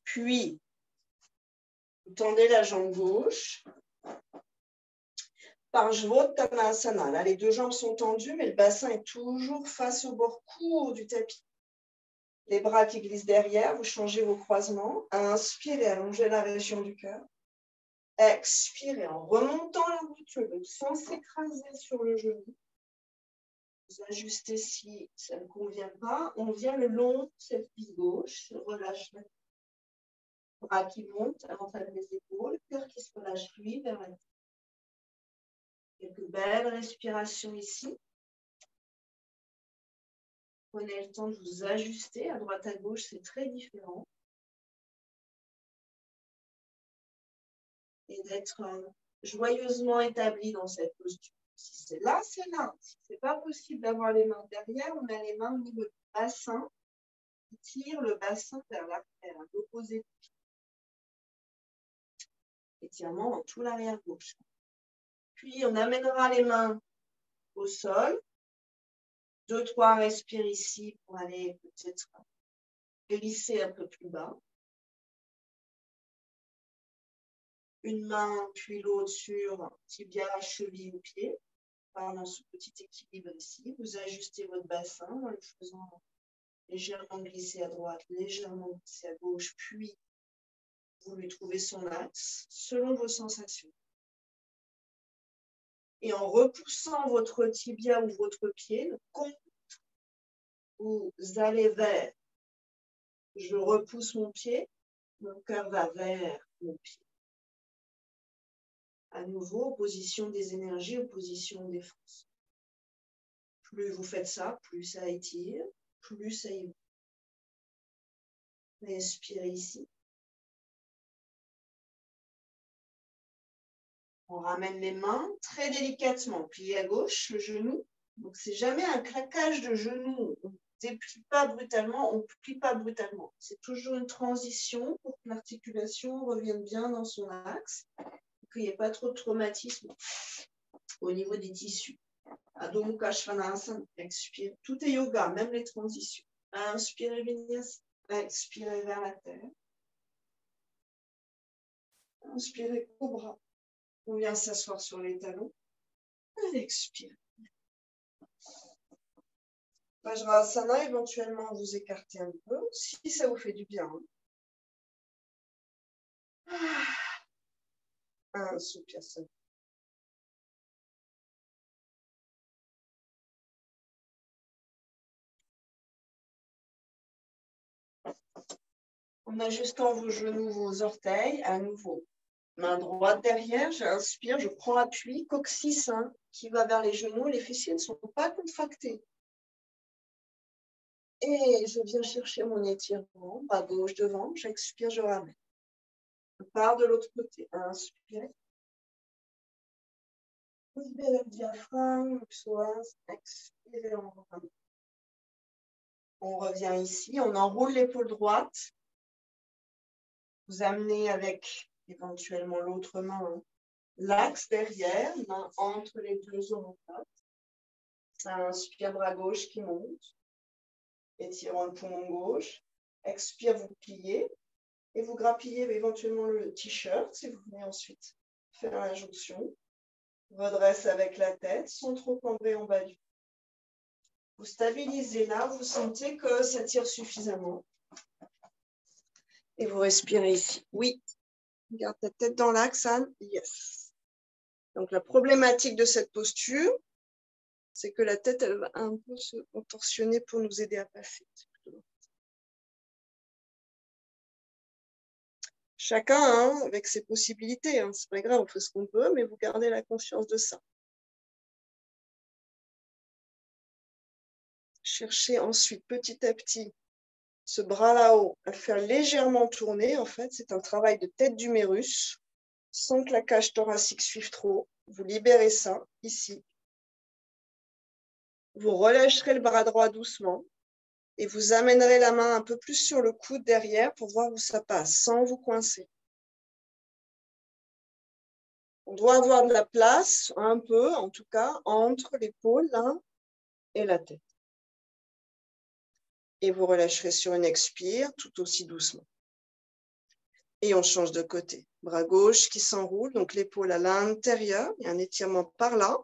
[SPEAKER 1] Puis, vous tendez la jambe gauche. Parshvottanasana. Là, les deux jambes sont tendues, mais le bassin est toujours face au bord court du tapis. Les bras qui glissent derrière, vous changez vos croisements. Inspirez, allongez la région du cœur. Expirez en remontant la rotule, sans s'écraser sur le genou. Vous ajustez si ça ne convient pas. On vient le long de cette cuisse gauche. Je relâche le bras qui monte à l'entrée des épaules. Cœur qui se relâche lui vers la tête. Quelques belles respirations ici. Prenez le temps de vous ajuster. À droite, à gauche, c'est très différent. Et d'être joyeusement établi dans cette posture. Si c'est là, c'est là. Si ce n'est pas possible d'avoir les mains derrière, on a les mains au niveau du bassin tire le bassin vers l'arrière, à l'opposé. Étirement dans tout l'arrière gauche. Puis, on amènera les mains au sol. 2-3 respires ici pour aller peut-être glisser un peu plus bas. Une main puis l'autre sur tibia, cheville ou pied. Dans ce petit équilibre ici. Vous ajustez votre bassin en le faisant légèrement glisser à droite, légèrement glisser à gauche, puis vous lui trouvez son axe selon vos sensations. Et en repoussant votre tibia ou votre pied, vous allez vers. Je repousse mon pied, mon cœur va vers mon pied. À nouveau, opposition des énergies, opposition des forces. Plus vous faites ça, plus ça étire, plus ça évolue. Respirez ici. On ramène les mains très délicatement, plié à gauche, le genou. Donc, c'est jamais un claquage de genou. On ne déplie pas brutalement, on ne plie pas brutalement. C'est toujours une transition pour que l'articulation revienne bien dans son axe, pour qu'il n'y ait pas trop de traumatisme au niveau des tissus. Adho Mukha Svanasana, expirez. Tout est yoga, même les transitions. Inspirez, Vinyasa. Expirez vers la terre. Inspirez, cobra. On vient s'asseoir sur les talons. Expirez. Vajrasana, éventuellement vous écartez un peu, si ça vous fait du bien. Un soupir. En ajustant vos genoux, vos orteils, à nouveau. Main droite derrière, j'inspire, je prends appui, coccyx qui va vers les genoux, les fessiers ne sont pas contractés. Et je viens chercher mon étirement, bras gauche devant, j'expire, je ramène. Je pars de l'autre côté, inspirez. Libérez le diaphragme, le psoas, expirez, on ramène. On revient ici, on enroule l'épaule droite. Vous amenez avec éventuellement l'autre main l'axe derrière, main entre les deux omoplates. Inspire, bras gauche qui monte. Étirons le poumon gauche. Expire, vous pliez. Et vous grappillez éventuellement le t-shirt si vous venez ensuite faire la jonction. Redresse avec la tête sans trop cambrer en bas du. Vous stabilisez là, vous sentez que ça tire suffisamment. Et vous respirez ici. Oui. Garde ta tête dans l'axe, Anne. Yes. Donc, la problématique de cette posture, c'est que la tête, elle va un peu se contorsionner pour nous aider à passer. Chacun, hein, avec ses possibilités. Hein. C'est pas grave, on fait ce qu'on peut, mais vous gardez la conscience de ça. Cherchez ensuite, petit à petit, ce bras là-haut, à le faire légèrement tourner. En fait, c'est un travail de tête d'humérus, sans que la cage thoracique suive trop. Vous libérez ça, ici. Vous relâcherez le bras droit doucement et vous amènerez la main un peu plus sur le coude derrière pour voir où ça passe, sans vous coincer. On doit avoir de la place, un peu en tout cas, entre l'épaule là et la tête. Et vous relâcherez sur une expire, tout aussi doucement. Et on change de côté. Bras gauche qui s'enroule, donc l'épaule à l'intérieur, il y a un étirement par là.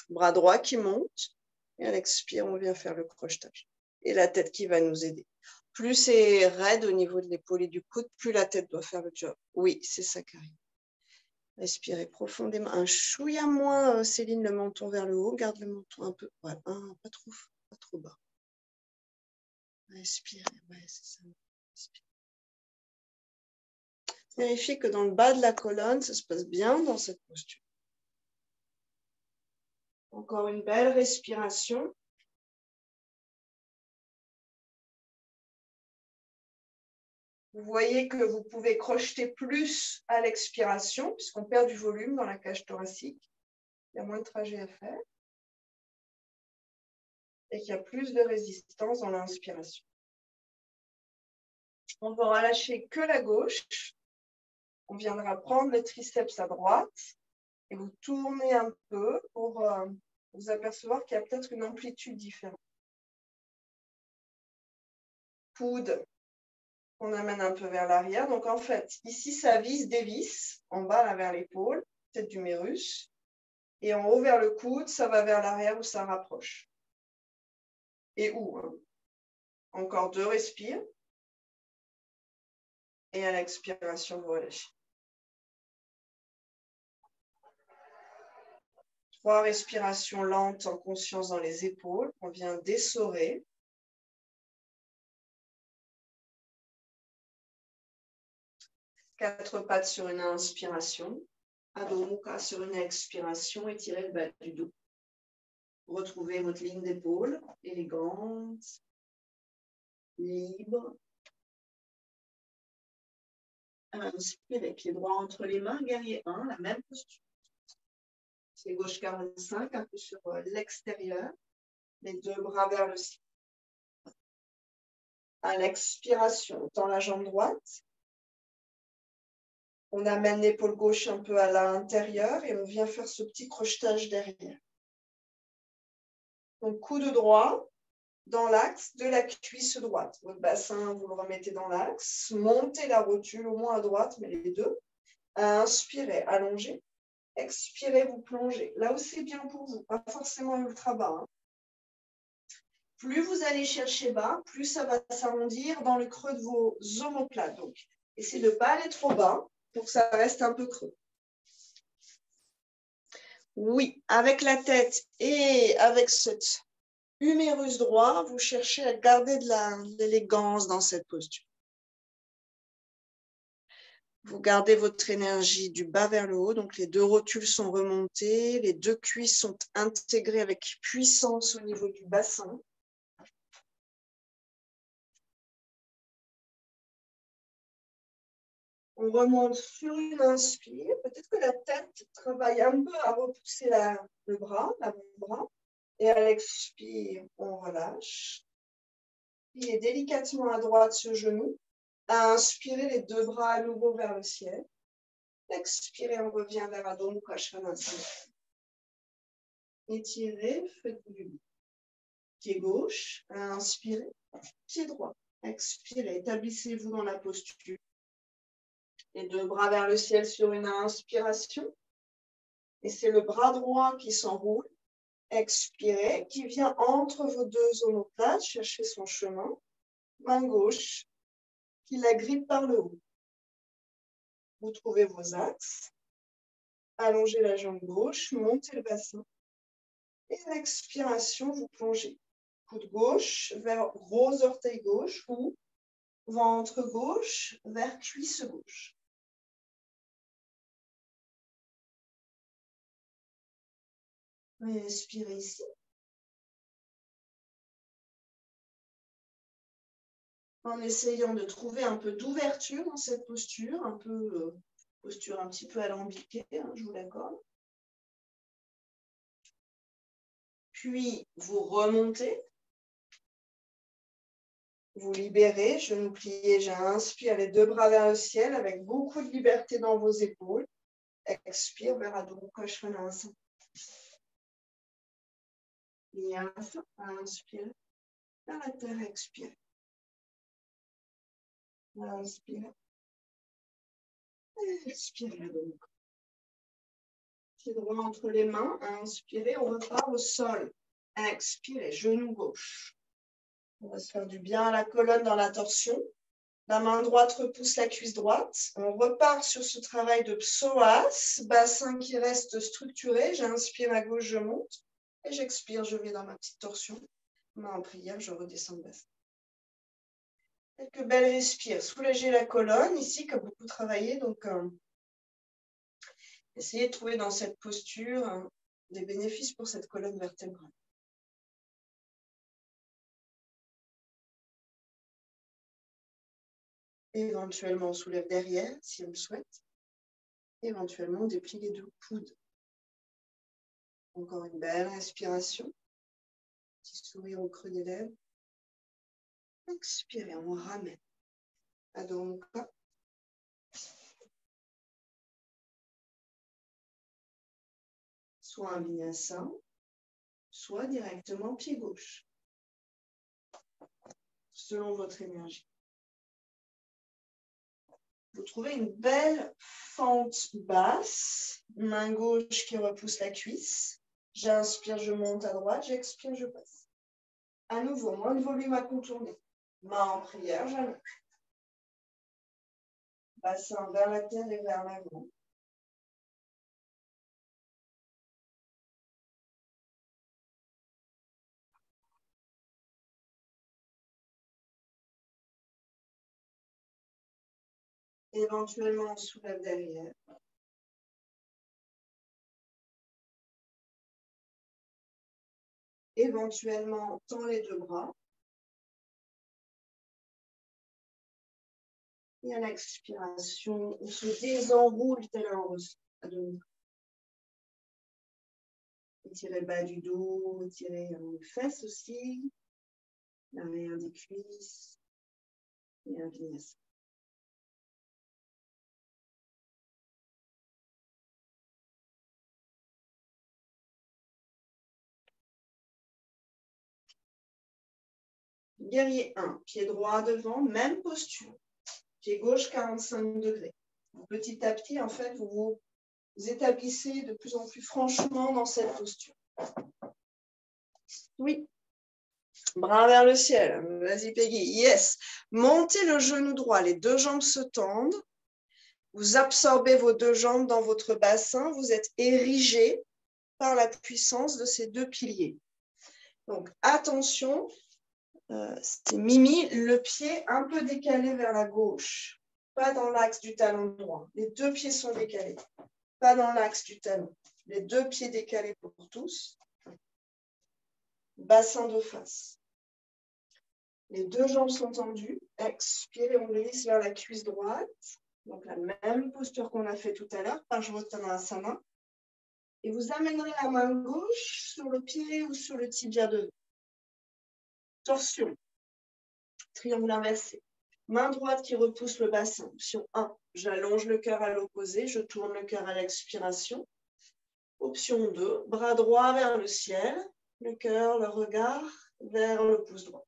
[SPEAKER 1] Bras droit qui monte. Et à l'expire, on vient faire le crochetage. Et la tête qui va nous aider. Plus c'est raide au niveau de l'épaule et du coude, plus la tête doit faire le job. Oui, c'est ça, Karine. Respirez profondément. Un chouïa moins, Céline, le menton vers le haut. Garde le menton un peu. Voilà, pas trop bas. Respirez. Ouais, c'est ça. Respirez. Vérifiez que dans le bas de la colonne, ça se passe bien dans cette posture. Encore une belle respiration. Vous voyez que vous pouvez crocheter plus à l'expiration, puisqu'on perd du volume dans la cage thoracique. Il y a moins de trajet à faire. Et qu'il y a plus de résistance dans l'inspiration. On ne va relâcher que la gauche. On viendra prendre le triceps à droite et vous tournez un peu pour vous apercevoir qu'il y a peut-être une amplitude différente. Coude, on amène un peu vers l'arrière. Donc en fait, ici, ça dévisse en bas là, vers l'épaule, tête du mérus. Et en haut vers le coude, ça va vers l'arrière où ça rapproche. Et où hein. Encore 2 respires. Et à l'expiration, vous relâchez. 3 respirations lentes en conscience dans les épaules. On vient dessorer. 4 pattes sur une inspiration. Adho Mukha sur une expiration. Étirez le bas du dos. Retrouvez votre ligne d'épaule élégante, libre. Inspirez, pied droit entre les mains, guerrier 1, la même posture. C'est gauche 45, un peu sur l'extérieur. Les 2 bras vers le ciel. À l'expiration, on tend la jambe droite. On amène l'épaule gauche un peu à l'intérieur et on vient faire ce petit crochetage derrière. Donc, coude droit dans l'axe de la cuisse droite. Votre bassin, vous le remettez dans l'axe. Montez la rotule, au moins à droite, mais les 2. Inspirez, allongez. Expirez, vous plongez. Là où c'est bien pour vous, pas forcément ultra bas. Hein. Plus vous allez chercher bas, plus ça va s'arrondir dans le creux de vos omoplates. Donc, essayez de ne pas aller trop bas pour que ça reste un peu creux. Oui, avec la tête et avec cet humérus droit, vous cherchez à garder de l'élégance dans cette posture. Vous gardez votre énergie du bas vers le haut, donc les 2 rotules sont remontées, les 2 cuisses sont intégrées avec puissance au niveau du bassin. On remonte sur une inspire. Peut-être que la tête travaille un peu à repousser le bras, l'avant-bras. Et à l'expire, on relâche. Pliez délicatement à droite ce genou. À inspirer, les 2 bras à nouveau vers le ciel. Expirez, on revient vers Adho Mukha Svanasana. Étirez, faites-vous du bien. Pied gauche, inspirez. Pied droit, expirez. Établissez-vous dans la posture. Les 2 bras vers le ciel sur une inspiration. Et c'est le bras droit qui s'enroule. Expirez, qui vient entre vos 2 omoplates, chercher son chemin. Main gauche, qui la grippe par le haut. Vous trouvez vos axes. Allongez la jambe gauche, montez le bassin. Et à l'expiration, vous plongez. Coude gauche vers gros orteil gauche ou ventre gauche vers cuisse gauche. Respirez ici. En essayant de trouver un peu d'ouverture dans cette posture, posture un petit peu alambiquée, hein, je vous l'accorde. Puis, vous remontez. Vous libérez, genou plié, j'inspire les 2 bras vers le ciel avec beaucoup de liberté dans vos épaules. Expire vers Adho Mukha Svanasana. Inspire. Vers la terre, expire. Inspire. Expire. Pied droit entre les mains. Inspirez, on repart au sol. Expirez, genou gauche. On va se faire du bien à la colonne dans la torsion. La main droite repousse la cuisse droite. On repart sur ce travail de psoas, bassin qui reste structuré. J'inspire à gauche, je monte. Et j'expire, je vais dans ma petite torsion. Main en prière, je redescends le bassin. Quelques belles respires. Soulagez la colonne, ici, qui a beaucoup travaillé. Donc, essayez de trouver dans cette posture des bénéfices pour cette colonne vertébrale. Éventuellement, on soulève derrière, si on le souhaite. Éventuellement, on déplie les 2 coudes. Encore une belle respiration. Petit sourire au creux des lèvres. Expirez, on ramène. Adho Mukha. Soit un vinyasa, soit directement pied gauche, selon votre énergie. Vous trouvez une belle fente basse, main gauche qui repousse la cuisse. J'inspire, je monte à droite, j'expire, je passe. À nouveau, moins de volume à contourner. Main en prière, j'allonge. Bassin vers la terre et vers l'avant. Éventuellement, on soulève derrière. Éventuellement, on tend les deux bras. Et à l'expiration, on se désenroule tel un ressort. Étirez le bas du dos, étirez les fesses aussi, l'arrière des cuisses et un vinyasa. Guerrier 1, pied droit devant, même posture. Pied gauche, 45 degrés. Petit à petit, en fait, vous vous établissez de plus en plus franchement dans cette posture. Oui. Bras vers le ciel. Vas-y, Peggy. Yes. Montez le genou droit. Les deux jambes se tendent. Vous absorbez vos deux jambes dans votre bassin. Vous êtes érigé par la puissance de ces deux piliers. Donc, attention. C'est Mimi, le pied un peu décalé vers la gauche. Pas dans l'axe du talon droit. Les deux pieds sont décalés. Pas dans l'axe du talon. Les deux pieds décalés pour tous. Bassin de face. Les deux jambes sont tendues. Expirez, on glisse vers la cuisse droite. Donc la même posture qu'on a fait tout à l'heure, Parsvottanasana. Et vous amènerez la main gauche sur le pied ou sur le tibia devant. Torsion. Triangle inversé. Main droite qui repousse le bassin. Option 1, j'allonge le cœur à l'opposé, je tourne le cœur à l'expiration. Option 2, bras droit vers le ciel, le cœur, le regard vers le pouce droit.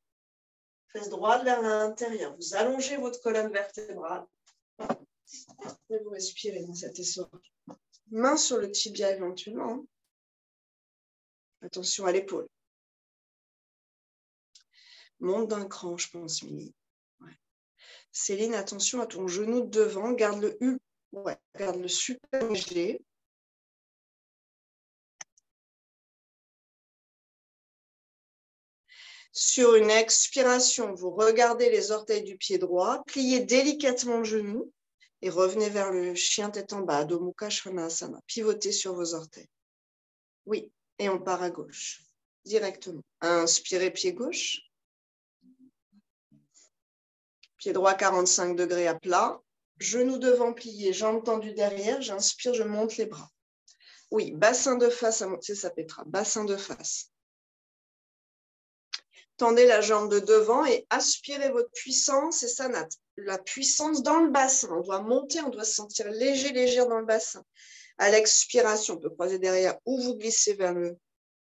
[SPEAKER 1] Fesse droite vers l'intérieur. Vous allongez votre colonne vertébrale. Et vous respirez dans cet essor. Main sur le tibia éventuellement. Attention à l'épaule. Monte d'un cran, je pense, Mimi. Ouais. Céline, attention à ton genou de devant. Garde le U. Ouais, garde le super léger. Sur une expiration, vous regardez les orteils du pied droit, pliez délicatement le genou et revenez vers le chien tête en bas, Adho Mukha Svanasana. Pivotez sur vos orteils. Oui, et on part à gauche, directement. Inspirez, pied gauche. Pied droit, 45 degrés à plat. Genou devant plié, jambes tendues derrière. J'inspire, je monte les bras. Oui, bassin de face à monter, ça pètera. Bassin de face. Tendez la jambe de devant et aspirez votre puissance et sanat. La puissance dans le bassin. On doit monter, on doit se sentir léger, légère dans le bassin. À l'expiration, on peut croiser derrière ou vous glissez vers le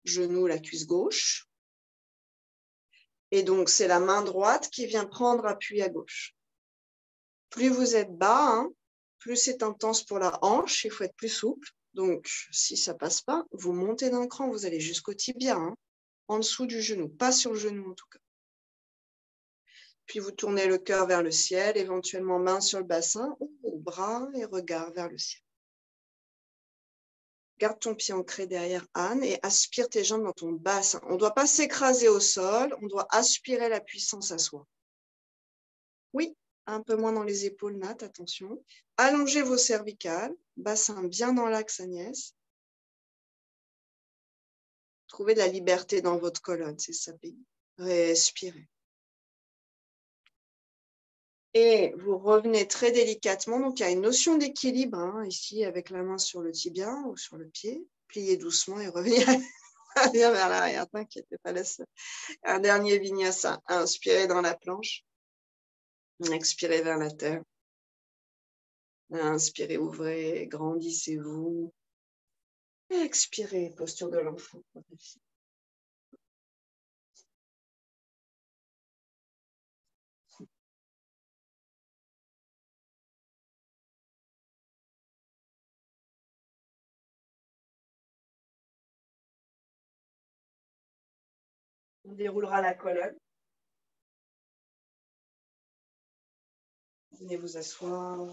[SPEAKER 1] genou, la cuisse gauche. Et donc, c'est la main droite qui vient prendre appui à gauche. Plus vous êtes bas, plus c'est intense pour la hanche, il faut être plus souple. Donc, si ça ne passe pas, vous montez d'un cran, vous allez jusqu'au tibia, en dessous du genou, pas sur le genou en tout cas. Puis vous tournez le cœur vers le ciel, éventuellement main sur le bassin, ou bras et regard vers le ciel. Garde ton pied ancré derrière Anne et aspire tes jambes dans ton bassin. On ne doit pas s'écraser au sol, on doit aspirer la puissance à soi. Oui, un peu moins dans les épaules, Nat, attention. Allongez vos cervicales, bassin bien dans l'axe Agnès. Trouvez de la liberté dans votre colonne, c'est ça, Peggy. Respirez. Et vous revenez très délicatement. Donc, il y a une notion d'équilibre ici avec la main sur le tibia ou sur le pied. Pliez doucement et revenez vers l'arrière. T'inquiète pas, laisse un dernier vinyasa. Inspirez dans la planche. Expirez vers la terre. Inspirez, ouvrez, grandissez-vous. Expirez, posture de l'enfant. On déroulera la colonne. Venez vous asseoir.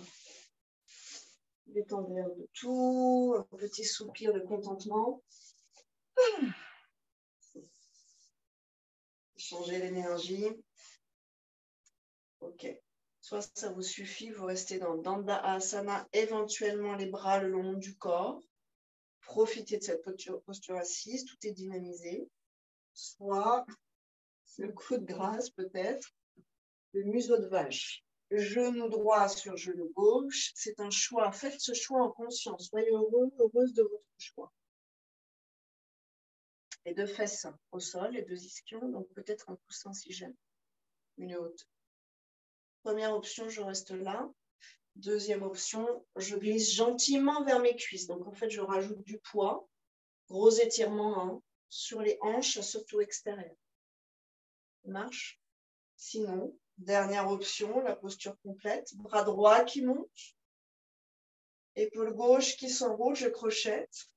[SPEAKER 1] Détendez de tout. Un petit soupir de contentement. Changer l'énergie. Ok. Soit ça vous suffit, vous restez dans Danda Asana, éventuellement les bras le long du corps. Profitez de cette posture assise, tout est dynamisé. Soit le coup de grâce peut-être, le museau de vache. Genou droit sur genou gauche, c'est un choix. Faites ce choix en conscience. Soyez heureux, heureuse de votre choix. Les deux fesses au sol, les deux ischions, donc peut-être un coussin si j'aime. Une haute. Première option, je reste là. Deuxième option, je glisse gentiment vers mes cuisses. Donc en fait, je rajoute du poids. Gros étirement hein, sur les hanches, surtout extérieures. Marche. Sinon, dernière option, la posture complète. Bras droit qui monte. Épaule gauche qui s'enroule, je crochette.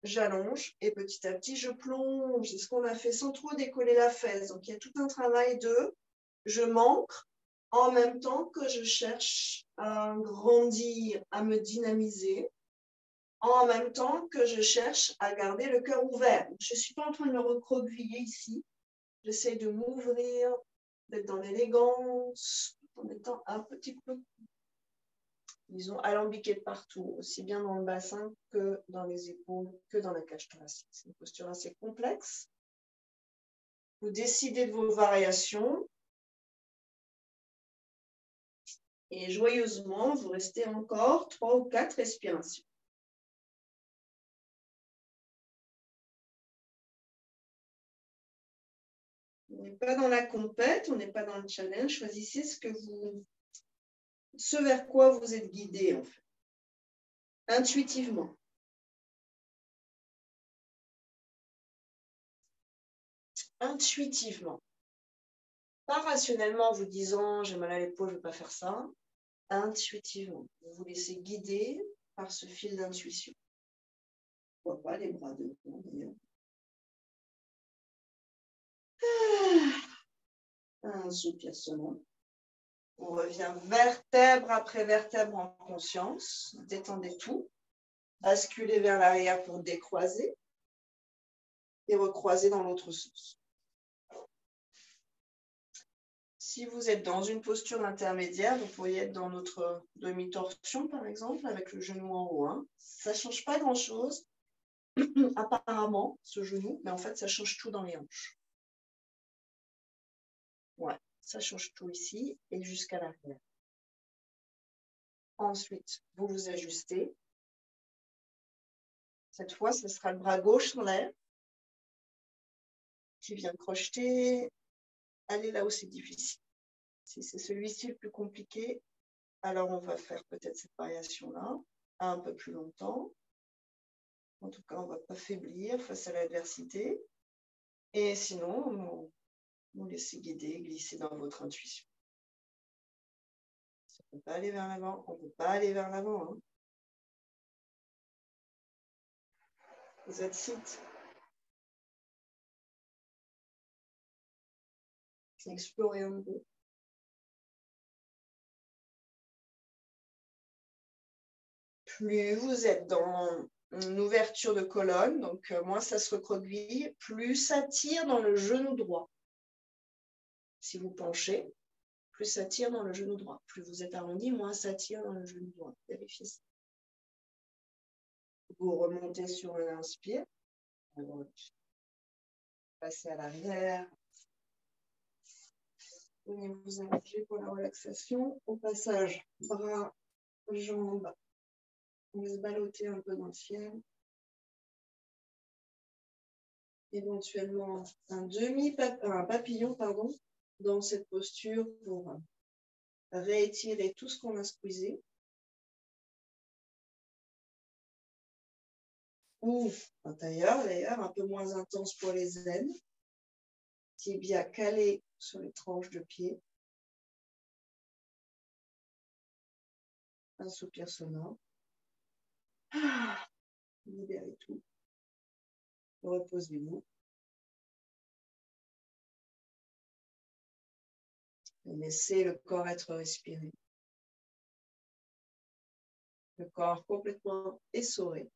[SPEAKER 1] J'allonge et petit à petit, je plonge. C'est ce qu'on a fait sans trop décoller la fesse. Donc, il y a tout un travail de je m'ancre en même temps que je cherche à grandir, à me dynamiser, en même temps que je cherche à garder le cœur ouvert. Je ne suis pas en train de me recroqueviller ici. J'essaie de m'ouvrir, d'être dans l'élégance, en étant un petit peu, disons, alambiqué de partout, aussi bien dans le bassin que dans les épaules, que dans la cage thoracique. C'est une posture assez complexe. Vous décidez de vos variations et joyeusement, vous restez encore 3 ou 4 respirations. On n'est pas dans la compète, on n'est pas dans le challenge. Choisissez ce vers quoi vous êtes guidé, en fait, intuitivement. Intuitivement. Pas rationnellement en vous disant j'ai mal à l'épaule, je ne vais pas faire ça. Intuitivement. Vous vous laissez guider par ce fil d'intuition. Pourquoi pas les bras devant d'ailleurs. Un soupir sonore. On revient vertèbre après vertèbre en conscience. Détendez tout. Basculez vers l'arrière pour décroiser et recroiser dans l'autre sens. Si vous êtes dans une posture intermédiaire, vous pourriez être dans notre demi-torsion, par exemple, avec le genou en haut. Hein. Ça ne change pas grand-chose, apparemment, ce genou, mais en fait, ça change tout dans les hanches. Ouais, ça change tout ici et jusqu'à l'arrière. Ensuite, vous vous ajustez. Cette fois, ce sera le bras gauche en l'air qui vient crocheter, aller là où c'est difficile. Si c'est celui-ci le plus compliqué, alors on va faire peut-être cette variation-là un peu plus longtemps. En tout cas, on ne va pas faiblir face à l'adversité. Et sinon, vous laissez guider, glisser dans votre intuition. Ça ne peut pas aller vers l'avant, on ne peut pas aller vers l'avant. Hein. That's it. Explorez un peu. Plus vous êtes dans une ouverture de colonne, donc moins ça se recroqueville, plus ça tire dans le genou droit. Si vous penchez, plus ça tire dans le genou droit. Plus vous êtes arrondi, moins ça tire dans le genou droit. Vérifiez ça. Vous remontez sur un inspire. Passez à l'arrière. Venez vous allonger pour la relaxation. Au passage, bras, jambes. On va se balloter un peu dans le ciel. Éventuellement un papillon, dans cette posture pour réétirer tout ce qu'on a squeezé. Ou intérieur, d'ailleurs, un peu moins intense pour les aines. Tibia calé sur les tranches de pied. Un soupir sonore. Libérez tout. Reposez-vous. Laissez le corps être respiré. Le corps complètement essoré.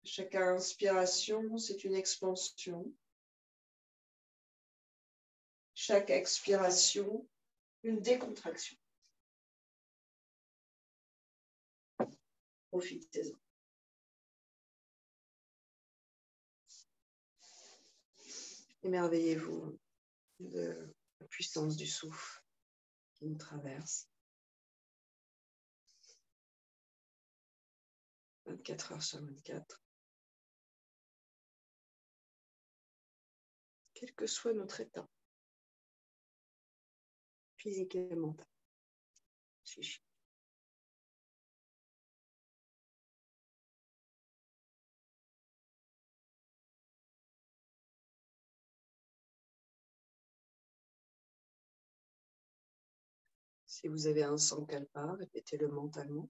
[SPEAKER 1] Chaque inspiration, c'est une expansion. Chaque expiration, une décontraction. Profitez-en. Émerveillez-vous de la puissance du souffle qui nous traverse. 24 heures sur 24. Quel que soit notre état, physique et mental, psychique. Si vous avez un sankalpa, répétez-le mentalement.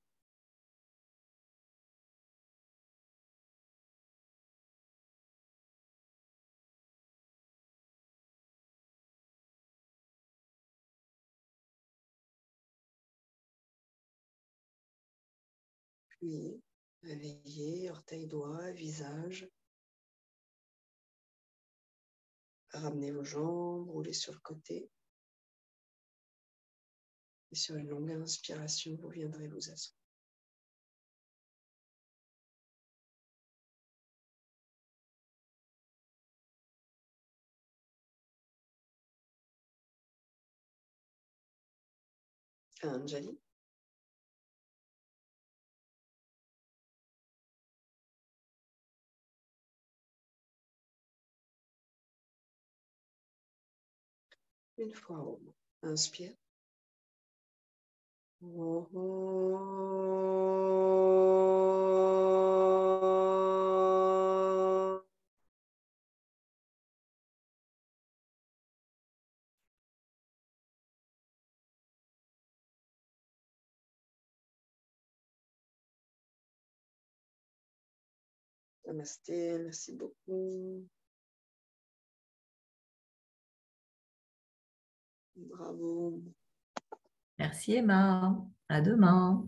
[SPEAKER 1] Puis, réveillez, orteils, doigts, visage. Ramenez vos jambes, roulez sur le côté. Et sur une longue inspiration, vous viendrez vous asseoir. Anjali. Une fois au moins. Inspire. Namasté, merci beaucoup. Bravo.
[SPEAKER 2] Merci Emma. À demain.